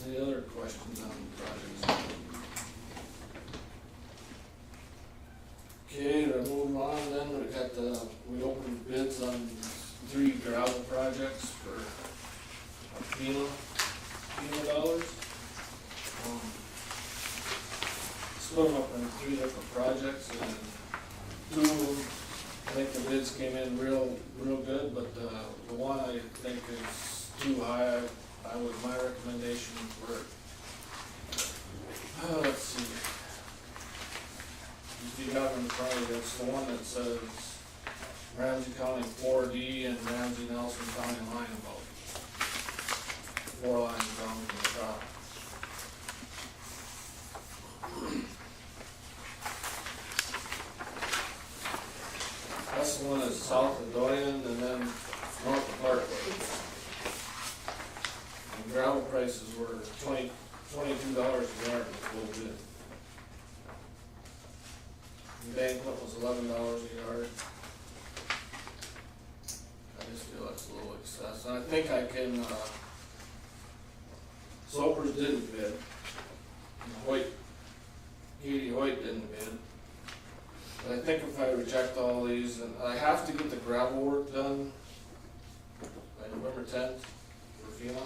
Any other questions on the projects? Okay, to move on then, we opened bids on 3 gravel projects for FEMA dollars. Split them up into 3 different projects, and 2 of them, I think the bids came in real good, but the one I think is too high. My recommendation for it. Let's see. If you have it in front of you, it's the one that says Ramsey County 4D and Ramsey Nelson County line about 4 lines down from the top. south of Doyen and then north of Parkway. And gravel prices were $22 a yard a little bit. Embankment was $11 a yard. I just feel that's a little excess, and I think I can, Soper's didn't bid. Katie Hoyt didn't bid. But I think if I reject all these, and I have to get the gravel work done by November 10th for FEMA.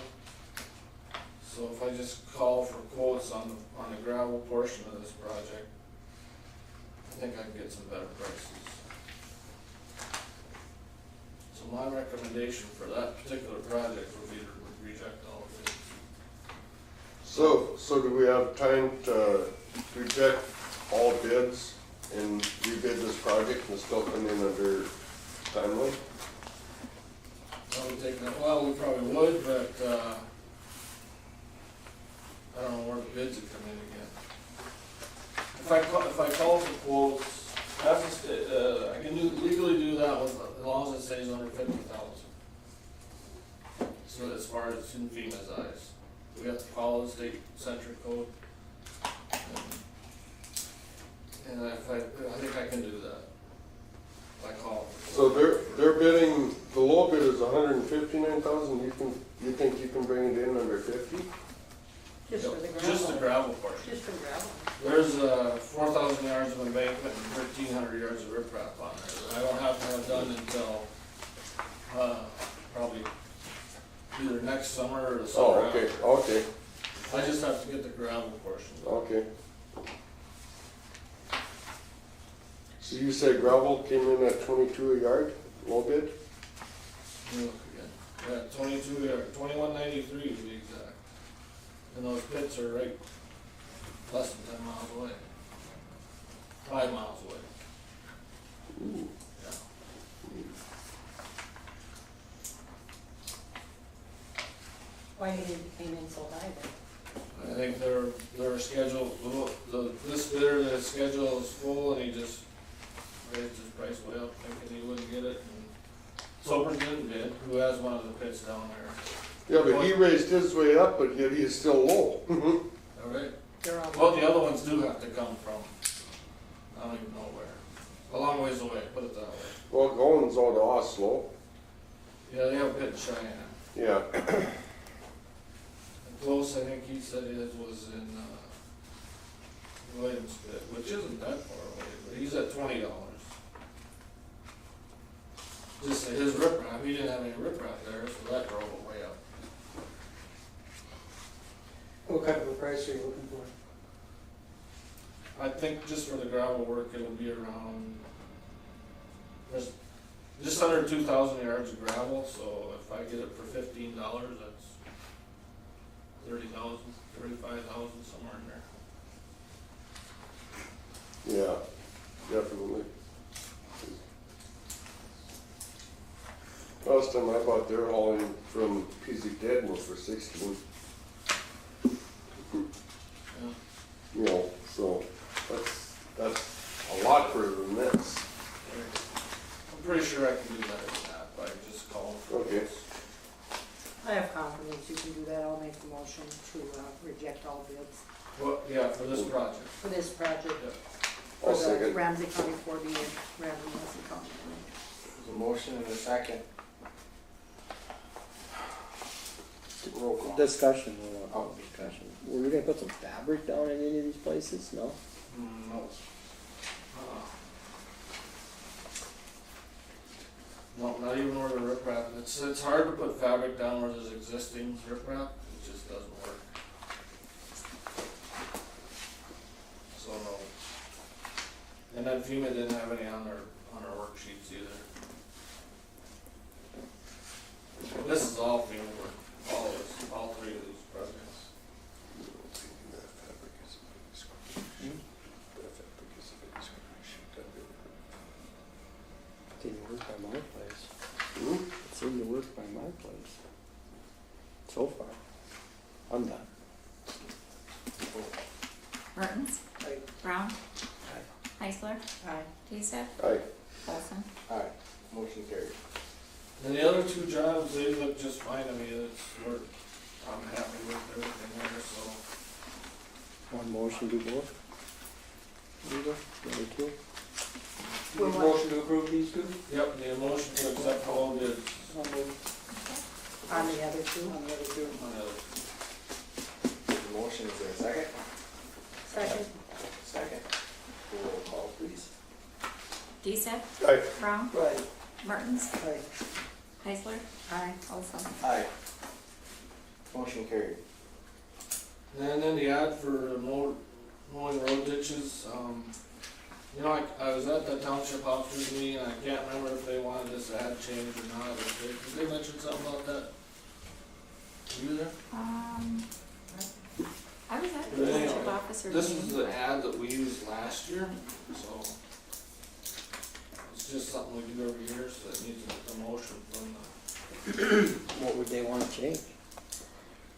So if I just call for quotes on the gravel portion of this project, I think I can get some better prices. So my recommendation for that particular project would be to reject all of it. So do we have time to reject all bids and rebid this project and still come in under timeline? That would take that, well, we probably would, but, I don't know where the bids would come in again. If I call for quotes, I can legally do that with, as long as it stays under 50,000. So as far as in FEMA's eyes, we have to follow the state centric code. And I think I can do that. If I call. So they're bidding, the low bid is 159,000, you think you can bring it in under 50? Just for the gravel. Just the gravel portion. Just for gravel. There's 4,000 yards of embankment and 1,300 yards of riprap on there. I don't have to have done until, probably either next summer or the summer Oh, okay, after. okay, I just have to get the gravel portion done. okay. So you said gravel came in at 22 a yard, low bid? Let me look again. Yeah, 22 yard, 21.93 to be exact. And those pits are right less than 10 miles away. 5 miles away. Ooh. Yeah. Why did it came in so high then? I think their schedule, this bidder, their schedule is full and he just raised his price way up thinking he wouldn't get it. And Soper didn't bid, who has one of the pits down there. Yeah, but he raised his way up, but yet he's still low. All right. They're on. Well, the other ones do have to come from, I don't even know where, a long ways away, put it that way. Well, Goins out of Oslo. Yeah, they have a pit in Cheyenne. Yeah. And Close, I think he said his was in, Williams pit, which isn't that far away, but he's at $20. Just his riprap, he didn't have any riprap there, so that drove it way up. What kind of a price are you looking for? I think just for the gravel work, it'll be around, there's just under 2,000 yards of gravel, so if I get it for $15, that's 30,000, 35,000, somewhere in there. Yeah, definitely. Last time I bought their hauling from PZ was for 16. Yeah. You know, so that's a lot further than this. I'm pretty sure I can do better than that by just calling for Okay. quotes. I have confidence you can do that. I'll make the motion to reject all bids Well, yeah, for this project. for this project. Yeah. I'll For the second. Ramsey County 4D and Ramsey County. There's a motion and a second. Roll call. Discussion, discussion. Were we gonna put some fabric down in any of these places? No? No. No, not even where the riprap, it's hard to put fabric down where there's existing riprap, it just doesn't work. So no. And then FEMA didn't have any on their worksheets either. This is all FEMA work, all three of these projects. It seemed to work by my place. Hmm? It seemed to work by my place. So far. I'm done. Mertens? Aye. Brown? Heisler, Aye. Deesep, Aye. Olson. Aye, motion carried. And the other two jobs, they look just fine to me, I'm happy with everything there, so. One motion, do both? Either, number two? For what? Motion to approve these two? Yep, the motion to accept all bids. I'll move On the other two? on the other two. The motion, is there a second? Second. Second. Roll call, please. Deesep, Aye. Brown, Right. Martins, Aye. Heisler, Aye. Olson. Aye. Motion carried. And then the ad for mowing road ditches, you know, I was at the township officers meeting, and I can't remember if they wanted this ad changed or not, did they mention something about that? Were you there? I was at But the anyway, township officer This was meeting. the ad that we used last year, so it's just something we do every year, so it needs a motion from the. What would they wanna change?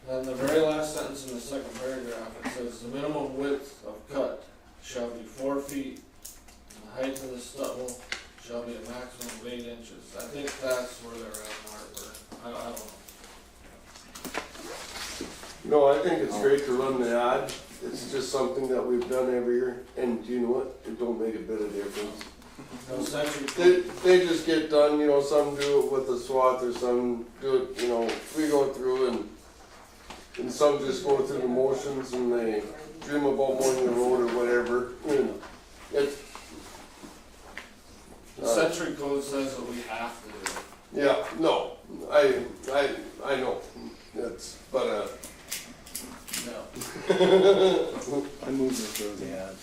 Then the very last sentence in the second paragraph, it says, the minimum width of cut shall be 4 feet, and the height of the stubble shall be a maximum of 8 inches. I think that's where they're at in Hartford. I don't know. No, I think it's great to run the ad. It's just something that we've done every year, and you know what? It don't make a bit of difference. No century. They just get done, you know, some do it with a swath, or some do it, you know, we go through and some just go through the motions and they dream about mowing the road or whatever, and it's. The century code says that we have to do it. Yeah, no, I know, it's, but, Yeah. I move to approve the ad.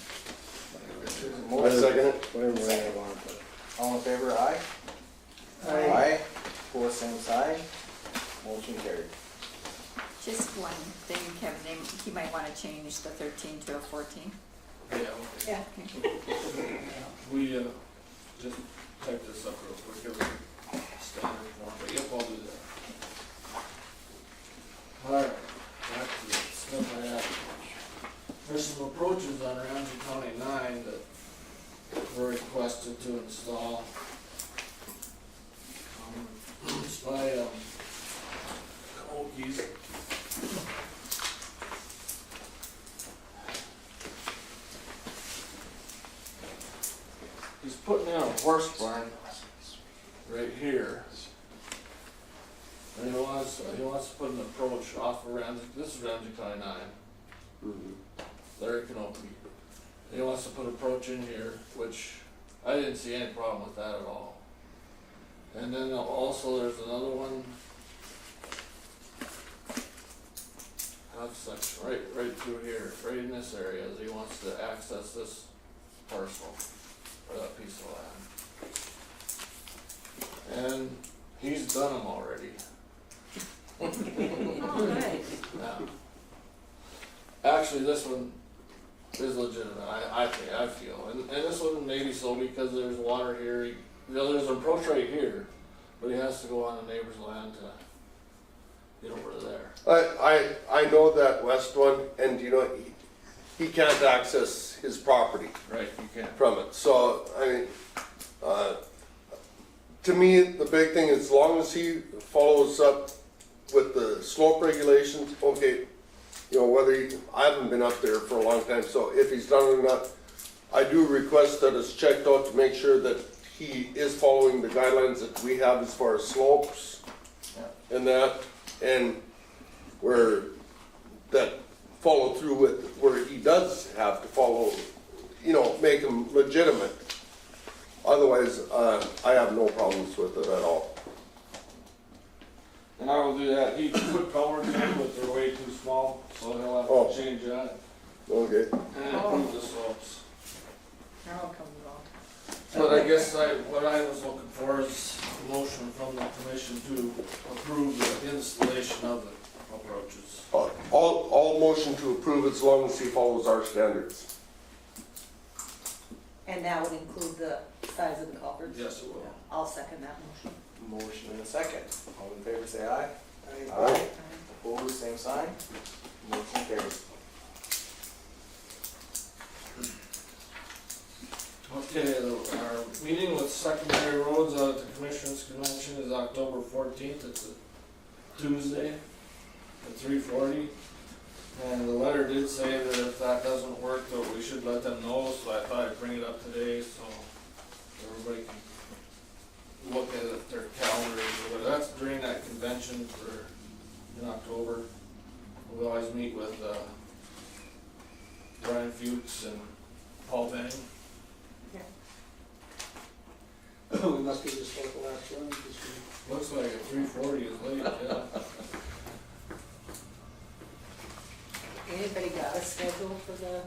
I second it. Whatever way I wanna put it. All in favor, aye? Aye. Opposed, same sign. Motion carried. Just one thing, Kevin, he might wanna change the 13 to a 14. Yeah, Yeah. we, just type this up real quick, give it a standard form, but yep, I'll do that. Alright, back to the stuff I had. There's some approaches on Ramsey County 9 that were requested to install. It's by, Okies. He's putting in a horse barn right here. And he wants to put an approach off of Ramsey, this is Ramsey County 9. Larry Canopy. He wants to put an approach in here, which I didn't see any problem with that at all. And then also there's another one. That's like right through here, right in this area, as he wants to access this parcel, or that piece of land. And he's done them already. Oh, good. Yeah. Actually, this one is legitimate, I feel, and this one maybe so because there's water here, there's an approach right here, but he has to go on the neighbor's land to get over there. I know that west one, and you know, he can't access his property Right, you can't. from it, so, I mean, to me, the big thing, as long as he follows up with the slope regulations, okay, you know, I haven't been up there for a long time, so if he's done it or not, I do request that it's checked out to make sure that he is following the guidelines that we have as far as slopes and that, and where that follow through with, where he does have to follow, you know, make them legitimate. Otherwise, I have no problems with it at all. And I will do that. He put culverts in, but they're way too small, so he'll have to change that Okay. and improve the slopes. Now it comes along. But I guess what I was looking for is a motion from the commission to approve the installation of the approaches. All motion to approve as long as he follows our standards. And that would include the size of the culverts? Yes, it will. I'll second that motion. Motion and a second. All in favor, say aye. Aye. Opposed, same sign. Motion carries. Okay, our meeting with secondary roads out at the Commissioners Convention is October 14th. It's a Tuesday at 3:40. And the letter did say that if that doesn't work, that we should let them know, so I thought I'd bring it up today so everybody can look at their calendars. But that's during that convention in October. We always meet with Brian Fuchs and Paul Benning. We must be just like the last one, this week. Looks like at 3:40 is late, yeah. Anybody got a schedule for the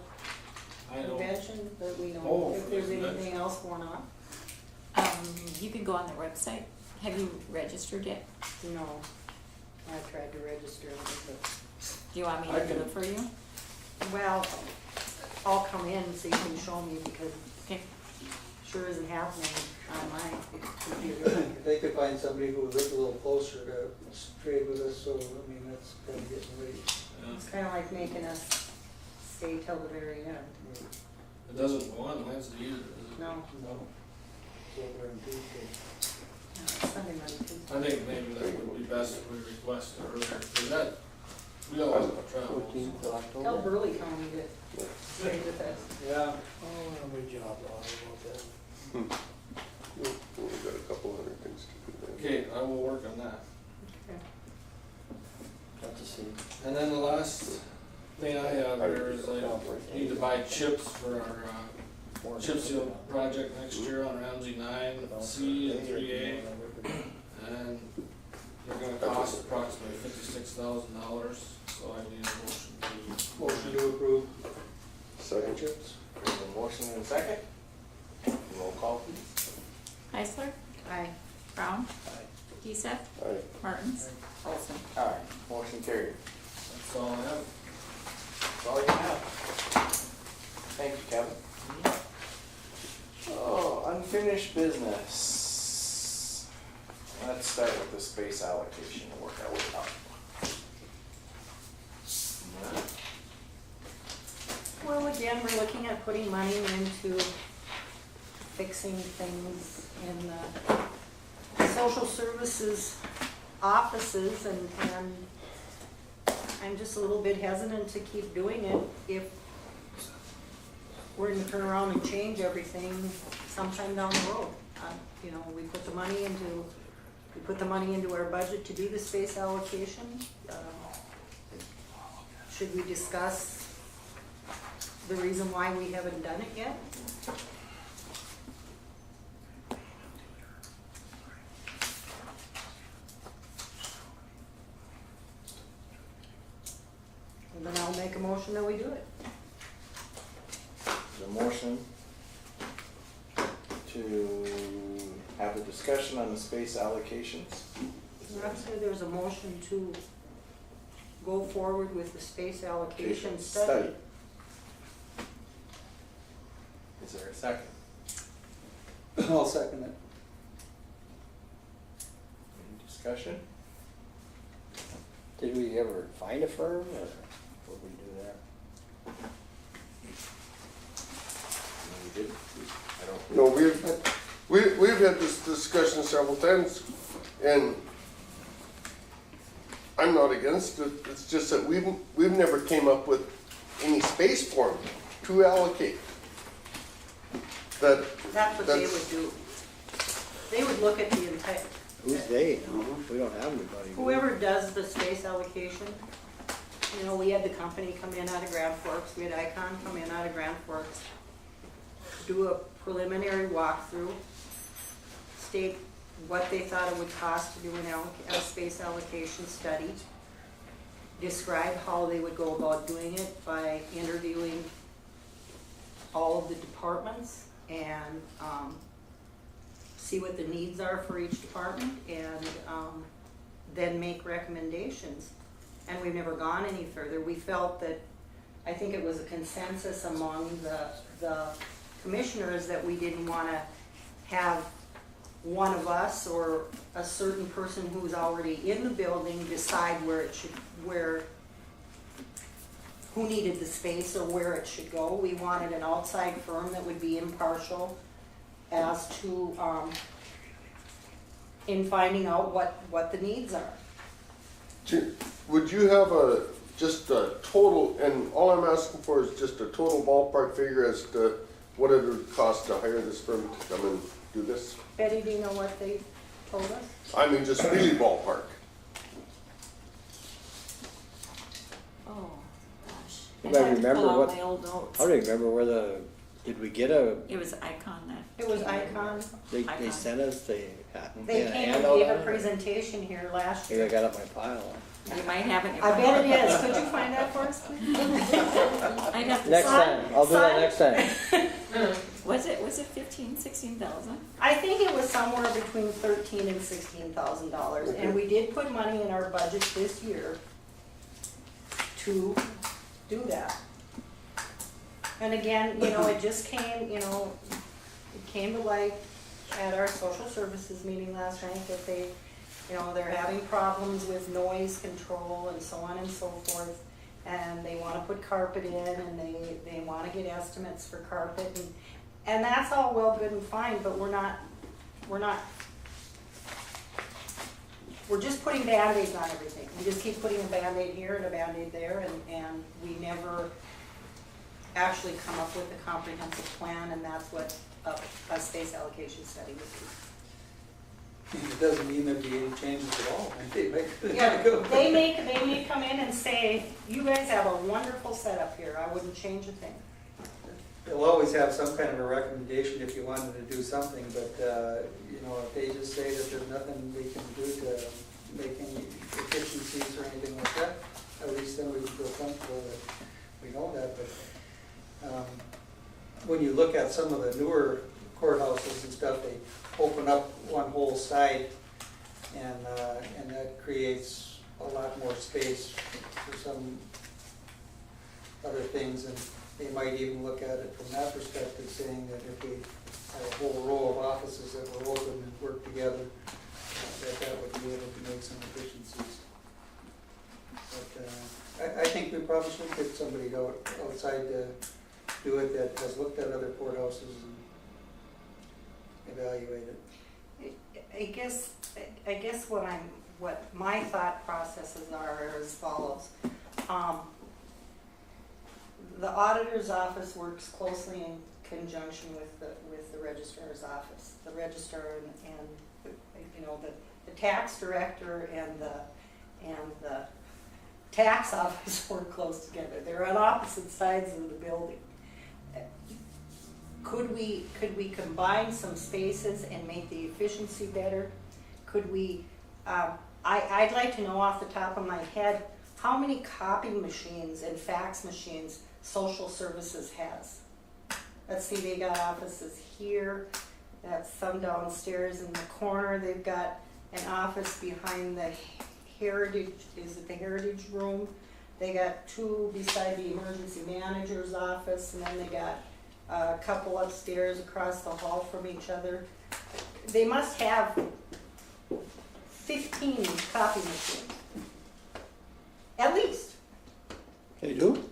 I know. convention that we know Oh, if for there's the anything convention. else going on? You can go on their website. Have you registered yet? No, I tried to register, but, Do you want me I to do can- it for you? well, I'll come in so you can show me because Okay. sure isn't happening on my computer. If they could find somebody who would live a little closer to trade with us, so, I mean, that's kind of getting late. It's kind of like making us stay till the very end. It doesn't go on Wednesday either, does it? No, No. It's over on Tuesday. no, Sunday, Monday, Tuesday. I think maybe that would be best if we request it earlier, because that, we all have to travel. 14th of Tell October. Burley County to stay with us. Yeah. Oh, my job, about that. We've got a couple other things to do then. Okay, I will work on that. Got to see. And then the last thing I have here is I need to buy chips for our chip seal project next year on Ramsey 9C and 3A. And they're gonna cost approximately $56,000, so I need a motion to. Motion to approve. Second. Chips. There's a motion and a second. Roll call, please. Heisler? Aye. Brown? Aye. Deeseth? Aye. Martins? Olson? Aye, motion carried. That's all I have. That's all you have. Thank you, Kevin. Oh, unfinished business. Let's start with the space allocation and work our way up. Well, again, we're looking at putting money into fixing things in the social services offices and I'm just a little bit hesitant to keep doing it if we're gonna turn around and change everything sometime down the road. You know, we put the money into our budget to do the space allocation. Should we discuss the reason why we haven't done it yet? And then I'll make a motion that we do it. There's a motion to have a discussion on the space allocations. Actually, there's a motion to go forward with the space allocation study. Is there a second? I'll second it. Any discussion? Did we ever find a firm, or would we do that? No, we didn't. I don't. No, we've had this discussion several times, and I'm not against it. It's just that we've never came up with any space for them to allocate. That's what they would do. They would look at the entire, Who's they? We don't have anybody. whoever does the space allocation. You know, we had the company come in out of Grand Forks, we had Icon come in out of Grand Forks, do a preliminary walkthrough, state what they thought it would cost to do a space allocation study, describe how they would go about doing it by interviewing all of the departments and see what the needs are for each department and then make recommendations. And we've never gone any further. We felt that, I think it was a consensus among the commissioners that we didn't want to have one of us or a certain person who's already in the building decide who needed the space or where it should go. We wanted an outside firm that would be impartial, as to, in finding out what the needs are. Would you have just a total, and all I'm asking for is just a total ballpark figure as to what it would cost to hire this firm to come and do this? Betty, do you know what they told us? I mean, just really ballpark. Oh, gosh. You I'd might have to remember pull out what- my old notes. I don't remember where did we get It was Icon that. It was Icon. they Icon. sent us, They made a came and handout gave on a it? presentation here last Maybe I year. got it in my pile. You might have it in your. I bet it file. is. Could you find that for us, please? I'd have to. Next Son? time, I'll do that Son? next time. Was it 15, 16,000? I think it was somewhere between $13,000 and $16,000, and we did put money in our budget this year to do that. And again, it just came, it came to light at our social services meeting last night that they're having problems with noise control and so on and so forth. And they wanna put carpet in, and they wanna get estimates for carpet, and that's all well, good and fine, but we're just putting Band-Aids on everything. We just keep putting a Band-Aid here and a Band-Aid there, and we never actually come up with a comprehensive plan, and that's what a space allocation study would be. It doesn't mean there'd be any changes at all. Yeah, they may come in and say, you guys have a wonderful setup here, I wouldn't change a thing. They'll always have some kind of a recommendation if you wanted to do something, but, if they just say that there's nothing they can do to make any efficiencies or anything like that, at least then we would feel comfortable that we know that, but, when you look at some of the newer courthouses and stuff, they open up one whole side, and that creates a lot more space for some other things, and they might even look at it from that perspective, saying that if we have a whole row of offices that were open and work together, that would be able to make some efficiencies. But I think we probably should get somebody outside to do it that has looked at other courthouses and evaluate it. I guess what my thought processes are as follows. The auditor's office works closely in conjunction with the registrar's office. The registrar and the tax director and the tax office work close together. They're on opposite sides of the building. Could we combine some spaces and make the efficiency better? Could we, I'd like to know off the top of my head, how many copy machines and fax machines social services has? Let's see, they got offices here, that's some downstairs in the corner, they've got an office behind the Heritage, is it the Heritage Room? They got two beside the emergency manager's office, and then they got a couple upstairs across the hall from each other. They must have 15 copy machines, at least. They do?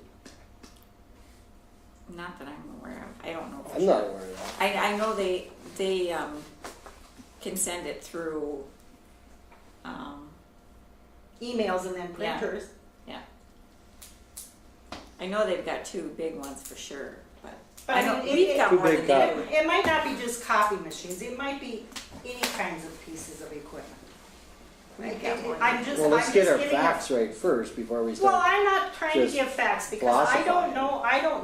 Not that I'm aware of. I don't know. for I'm not sure. aware of that. I know they can send it through, Emails and then Yeah. printers. yeah. I know they've got two big ones for sure, but But I know mean, we've got Two more big than they do. It might not be just copy machines, it might be any kinds of pieces of equipment. We've got more than I'm they just, Well, I'm let's just get our giving facts you. right first before we Well, start. I'm not trying to just give facts because I don't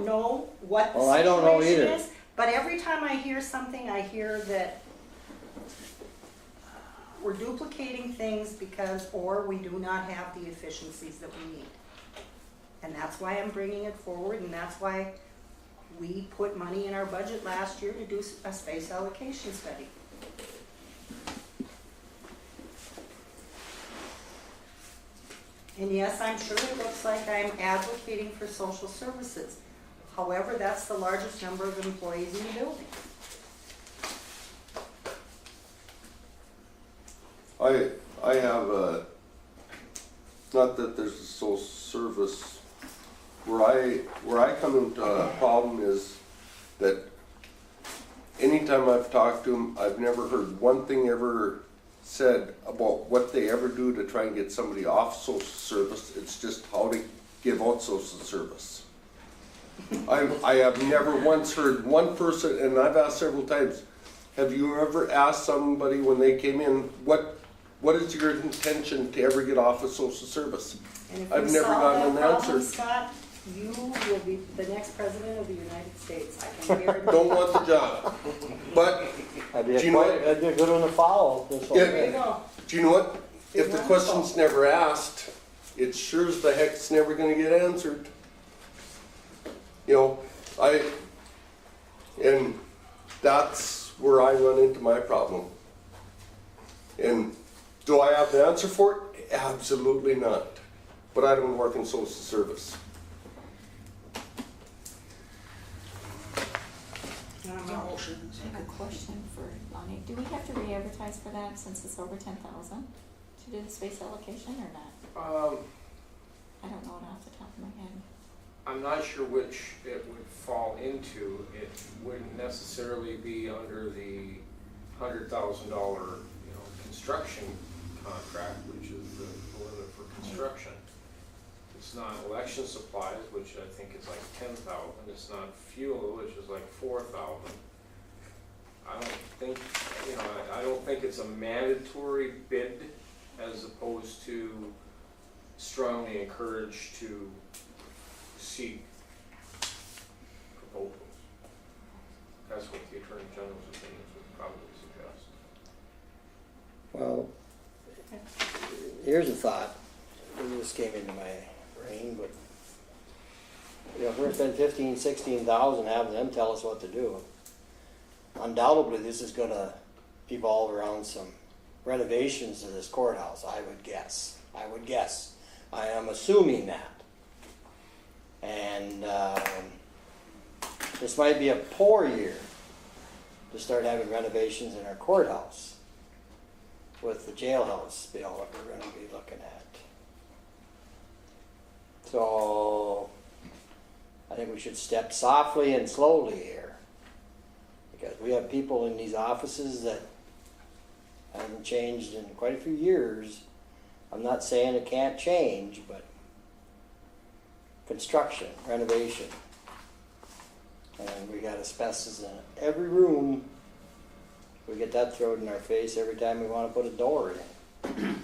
know what the Oh, I don't know situation either. is. But every time I hear something, I hear that we're duplicating things or we do not have the efficiencies that we need. And that's why I'm bringing it forward, and that's why we put money in our budget last year to do a space allocation study. And yes, I'm sure it looks like I'm advocating for social services. However, that's the largest number of employees in the building. I have not that there's a sole service, where I come into a problem is that anytime I've talked to them, I've never heard one thing ever said about what they ever do to try and get somebody off social service. It's just how to give out social service. I have never once heard one person, and I've asked several times, have you ever asked somebody when they came in, what is your intention to ever get off of social service? And if I've you never solve gotten that an problem, answer. Scott, you will be the next president of the United States. I can guarantee. Don't want the job. But That'd Do be you know what? that'd be a good one to follow, this whole Yeah. There you thing. go. do you know what? If the It's question's never asked, it sure as the heck's never gonna get answered. You know, and that's where I run into my problem. And do I have the answer for it? Absolutely not. But I don't work in social service. I have a question for Lonnie. Do we have to re-advertise for that since it's over 10,000 to do the space allocation or not? I don't know it off the top of my head. I'm not sure which it would fall into. It wouldn't necessarily be under the $100,000, construction contract, which is the limit for construction. It's not election supplies, which I think is like 10,000. It's not fuel, which is like 4,000. I don't think, I don't think it's a mandatory bid as opposed to strongly encouraged to seek proposals. That's what the Attorney General's opinion would probably suggest. Well, here's a thought, it just came into my brain, but, if we're gonna spend 15, 16,000 having them tell us what to do, undoubtedly this is gonna evolve around some renovations to this courthouse, I would guess. I am assuming that. And, this might be a poor year to start having renovations in our courthouse with the jailhouse bill that we're gonna be looking at. So, I think we should step softly and slowly here. Because we have people in these offices that haven't changed in quite a few years. I'm not saying it can't change, but construction, renovation. And we got asbestos in every room. We get that thrown in our face every time we want to put a door in.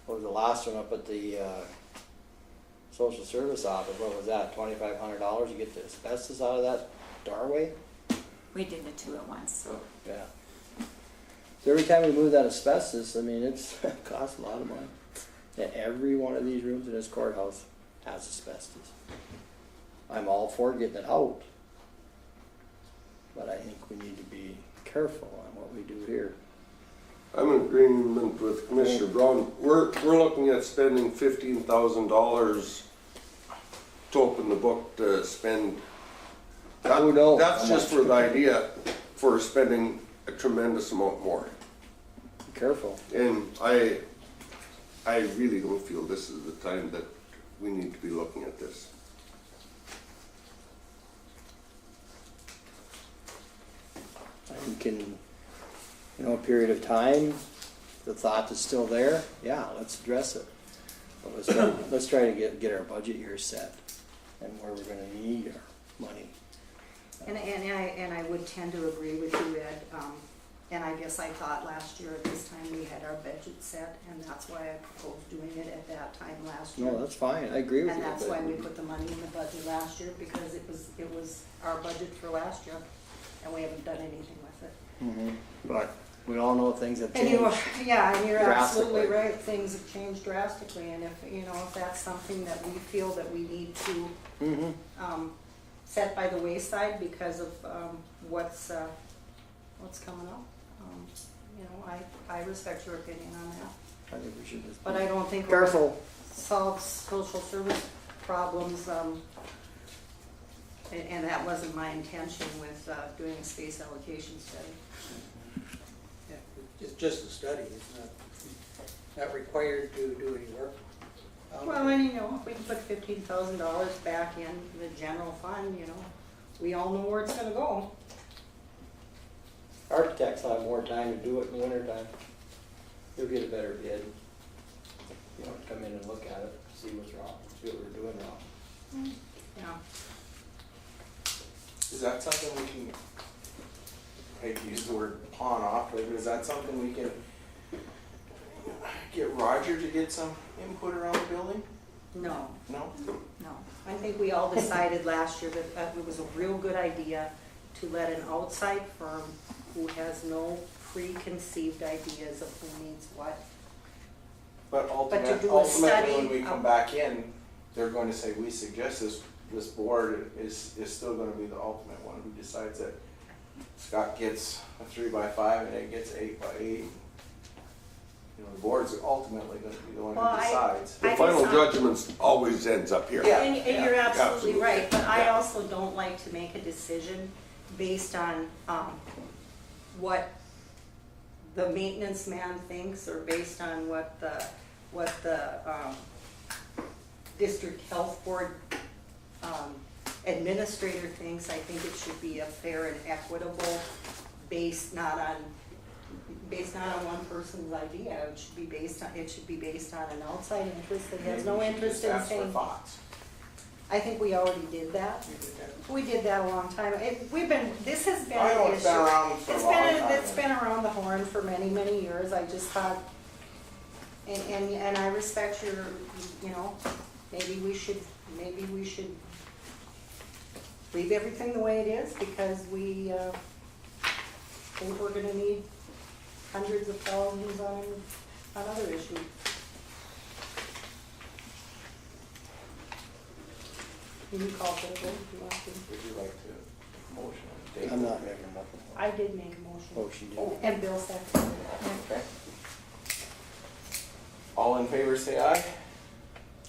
What was the last one up at the social service office? What was that, $2,500 to get the asbestos out of that doorway? We did the two at once. So, yeah. So every time we move that asbestos, it's it costs a lot of money. And every one of these rooms in this courthouse has asbestos. I'm all for getting it out, but I think we need to be careful on what we do here. I'm in agreement with Commissioner Brown. We're looking at spending $15,000 to open the book to spend. Who knows? That's just for the idea for spending a tremendous amount more. Be careful. And I really don't feel this is the time that we need to be looking at this. I think in a period of time, the thought is still there. Yeah, let's address it. But let's try to get our budget year set and where we're going to need our money. And I would tend to agree with you, Ed. And I guess I thought last year at this time we had our budget set, and that's why I proposed doing it at that time last year. No, that's fine. I agree with And you. that's but- why we put the money in the budget last year, because it was our budget for last year, and we haven't done anything with it. Mhm. But we all know things have And changed. and you're absolutely drastically. right, things have changed drastically, and if that's something that we feel that we need to, Mhm. set by the wayside because of, what's coming up, I respect your opinion on that, I think we should just but be I don't think we're gonna careful. solve social service problems, and that wasn't my intention with, doing a space allocation study. Yeah, it's just a study, it's not required to do any work. Well, and if we can put $15,000 back in the general fund, we all know where it's gonna go. architects will have more time to do it in the wintertime. You'll get a better bid. You know, come in and look at it, see what's wrong, see what we're doing wrong. Yeah. Is that something we can, I hate to use the word pawn off, but is that something we can get Roger to get some input around the building? No. No? No. I think we all decided last year that it was a real good idea to let an outside firm who has no preconceived ideas of who needs what. But to do a ultimately, study when we of- come back in, they're going to say, we suggest this board is still gonna be the ultimate one who decides that Scott gets a 3x5 and Ed gets 8x8. You know, the board's ultimately gonna be the one Well, who decides. The I final just- judgment always ends up here. Yeah. And you're absolutely absolutely. right, but I Yeah. also don't like to make a decision based on, what the maintenance man thinks, or based on what the, district health board, administrator thinks. I think it should be a fair and equitable, based not on one person's idea. It should be based on an outside interest that has no Maybe we should interest just in ask for saying. thoughts. I think we already did that. You did that. We did that a long time. This has been I know an it's been issue. around for a It's long been, time. it's been around the horn for many, many years. I just thought, and I respect your, you know, maybe we should leave everything the way it is, because we, think we're gonna need hundreds of thousands on other issues. You can call for the vote if you want to. Would you like to motion on the table? I'm not making a motion. I did make a motion. Oh, she did. And Bill seconded it. Okay. All in favor, say aye.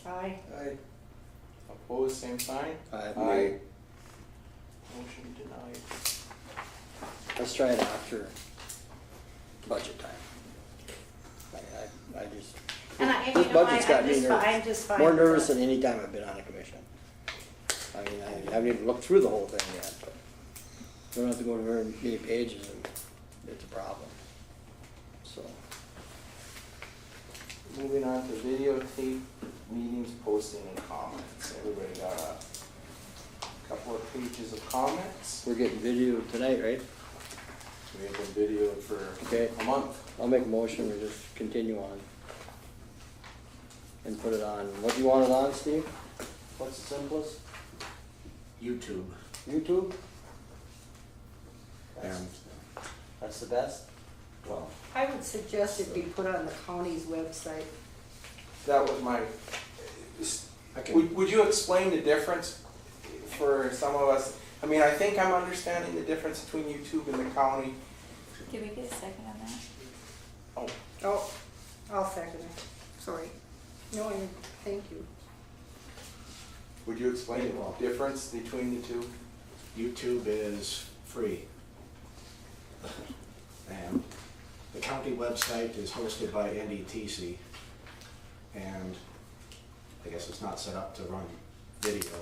Aye. I, Opposed, same sign. Aye. Motion denied. Let's try it after budget time. I just, And I, this budget's got me I'm just fine. more with nervous that. than any time I've been on a commission. I mean, I haven't even looked through the whole thing yet, but we don't have to go to very many pages and it's a problem. So, Moving on to videotape meetings, posting and comments. Everybody got a couple of pages of comments. we're getting video tonight, right? We have been videoed for Okay. a month. I'll make a motion, we just continue on. And put it on, what do you want it on, Steve? What's the simplest? YouTube. YouTube? And, That's the best? well, I would suggest it be put on the county's website. That was my, I can, would you explain the difference for some of us? I mean, I think I'm understanding the difference between YouTube and the county. Did we get a second on that? Oh, I'll second it. Sorry. No, thank you. Would you explain the difference between the two? YouTube is free. And the county website is hosted by NDTC. And I guess it's not set up to run video.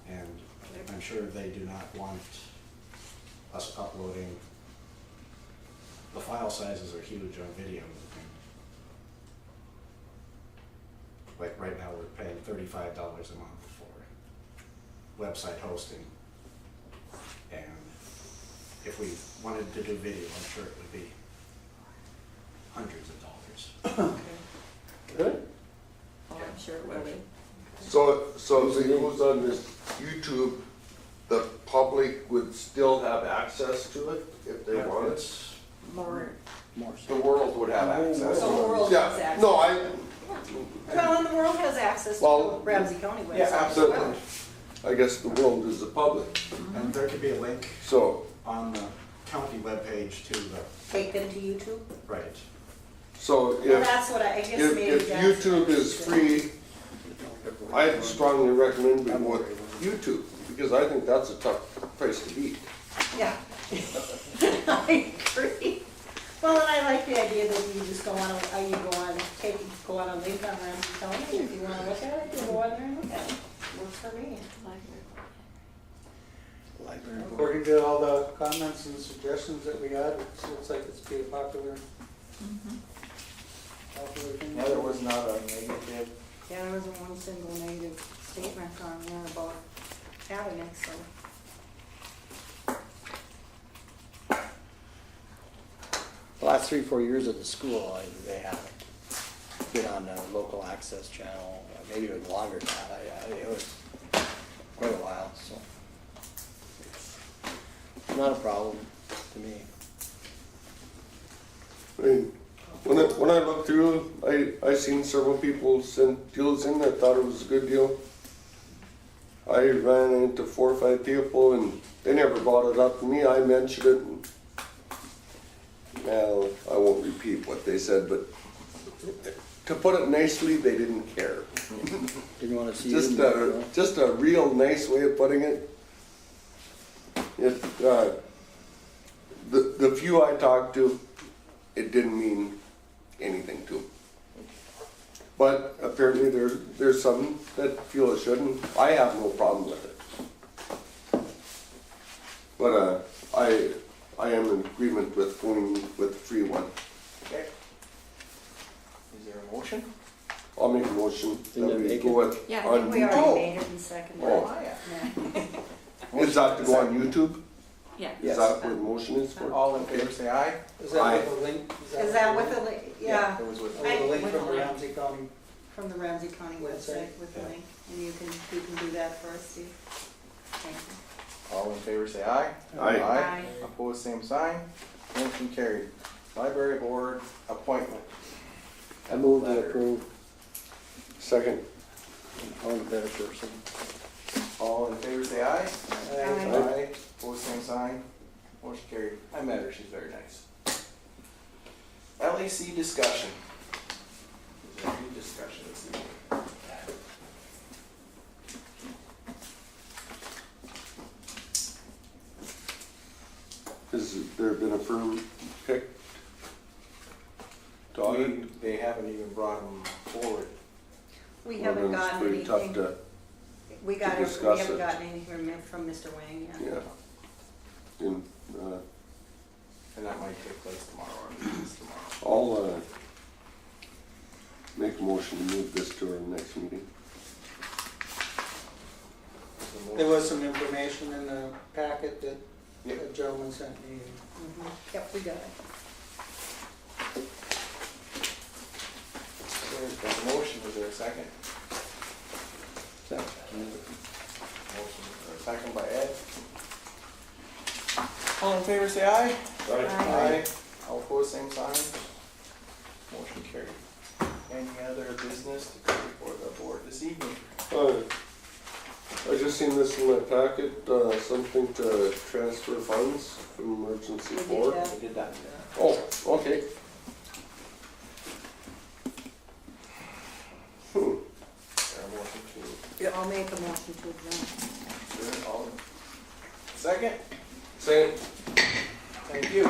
And I'm sure they do not want us uploading. The file sizes are huge on video. Like right now, we're paying $35 a month for website hosting. And if we wanted to do video, I'm sure it would be hundreds of dollars. Good. Oh, I'm sure it will be. So if it goes on this YouTube, the public would still have access to it if they wanted? It's More, More The world would have access. The world has Yeah, access. no, Well, and the world has access to Well, the Ramsey County website. Yeah, absolutely. I guess the world is the public, And there could be a link so, on the county webpage to the, Take them to YouTube. right. so Well, if, that's what I guess maybe if that's. YouTube is free, I'd strongly recommend we go with YouTube, because I think that's a tough place to beat. Yeah. I agree. Well, and I like the idea that you just go on, go on a link on Ramsey County, and if you wanna look at it, you go on there and look at it. Works for me. Library board. According to all the comments and suggestions that we got, it looks like it's be a popular thing. Yeah, there was not a negative. Yeah, there wasn't one single negative statement on there about having it, so. The last 3-4 years of the school, they haven't been on the local access channel, maybe even longer than that. It was quite a while, so. Not a problem to me. I mean, when I looked through, I seen several people send deals in, I thought it was a good deal. I ran into 4 or 5 people and they never brought it up to me, I mentioned it. And, well, I won't repeat what they said, but to put it nicely, they didn't care. Didn't want to see Just a real nice way of putting it. The few I talked to, it didn't mean anything to them. But apparently there's some that feel it shouldn't. I have no problem with it. But I am in agreement with going with the free one. Okay. Is there a motion? I'll make a motion that we go with Yeah, I on We already YouTube. made it and seconded it. Oh. Yeah. Is that to go on YouTube? Yeah. Is that what the motion is for? All in favor, say aye. Is that with the link? Is that with the link? Yeah, It was with. With the link from the Ramsey County? from the Ramsey County website Website. with the link, and you can do that for us, Steve. Thank you. All in favor, say aye. Aye. Aye. Opposed, same sign. Motion carried. Library board appointment. I move to Letter. approve Second. on the better person. All in favor, say aye. Aye. Aye. Opposed, same sign. Motion carried. I met her, she's very nice. LEC discussion. Is there any discussion this evening? Has there been a firm pick? Dotted? They haven't even brought them forward. We Well, haven't then it's gotten pretty tough anything, to, we to discuss haven't it. gotten anything from Mr. Wang yet. yeah. And, And that might take place tomorrow or meetings tomorrow. I'll, make a motion to move this to our next meeting. There was some information in the packet that Yeah. the gentleman sent me. Mhm. Yep, we got it. There's been a motion, is there a second? Motion, or a second by Ed. All in favor, say aye. Aye. All opposed, same sign. Motion carried. Any other business to come before the board this evening? I just seen this in my packet, something to transfer funds from emergency We did for. that. We did that. Oh, okay. There a motion to, I'll make a motion to adjourn. sure, all. Second? Second. Thank you.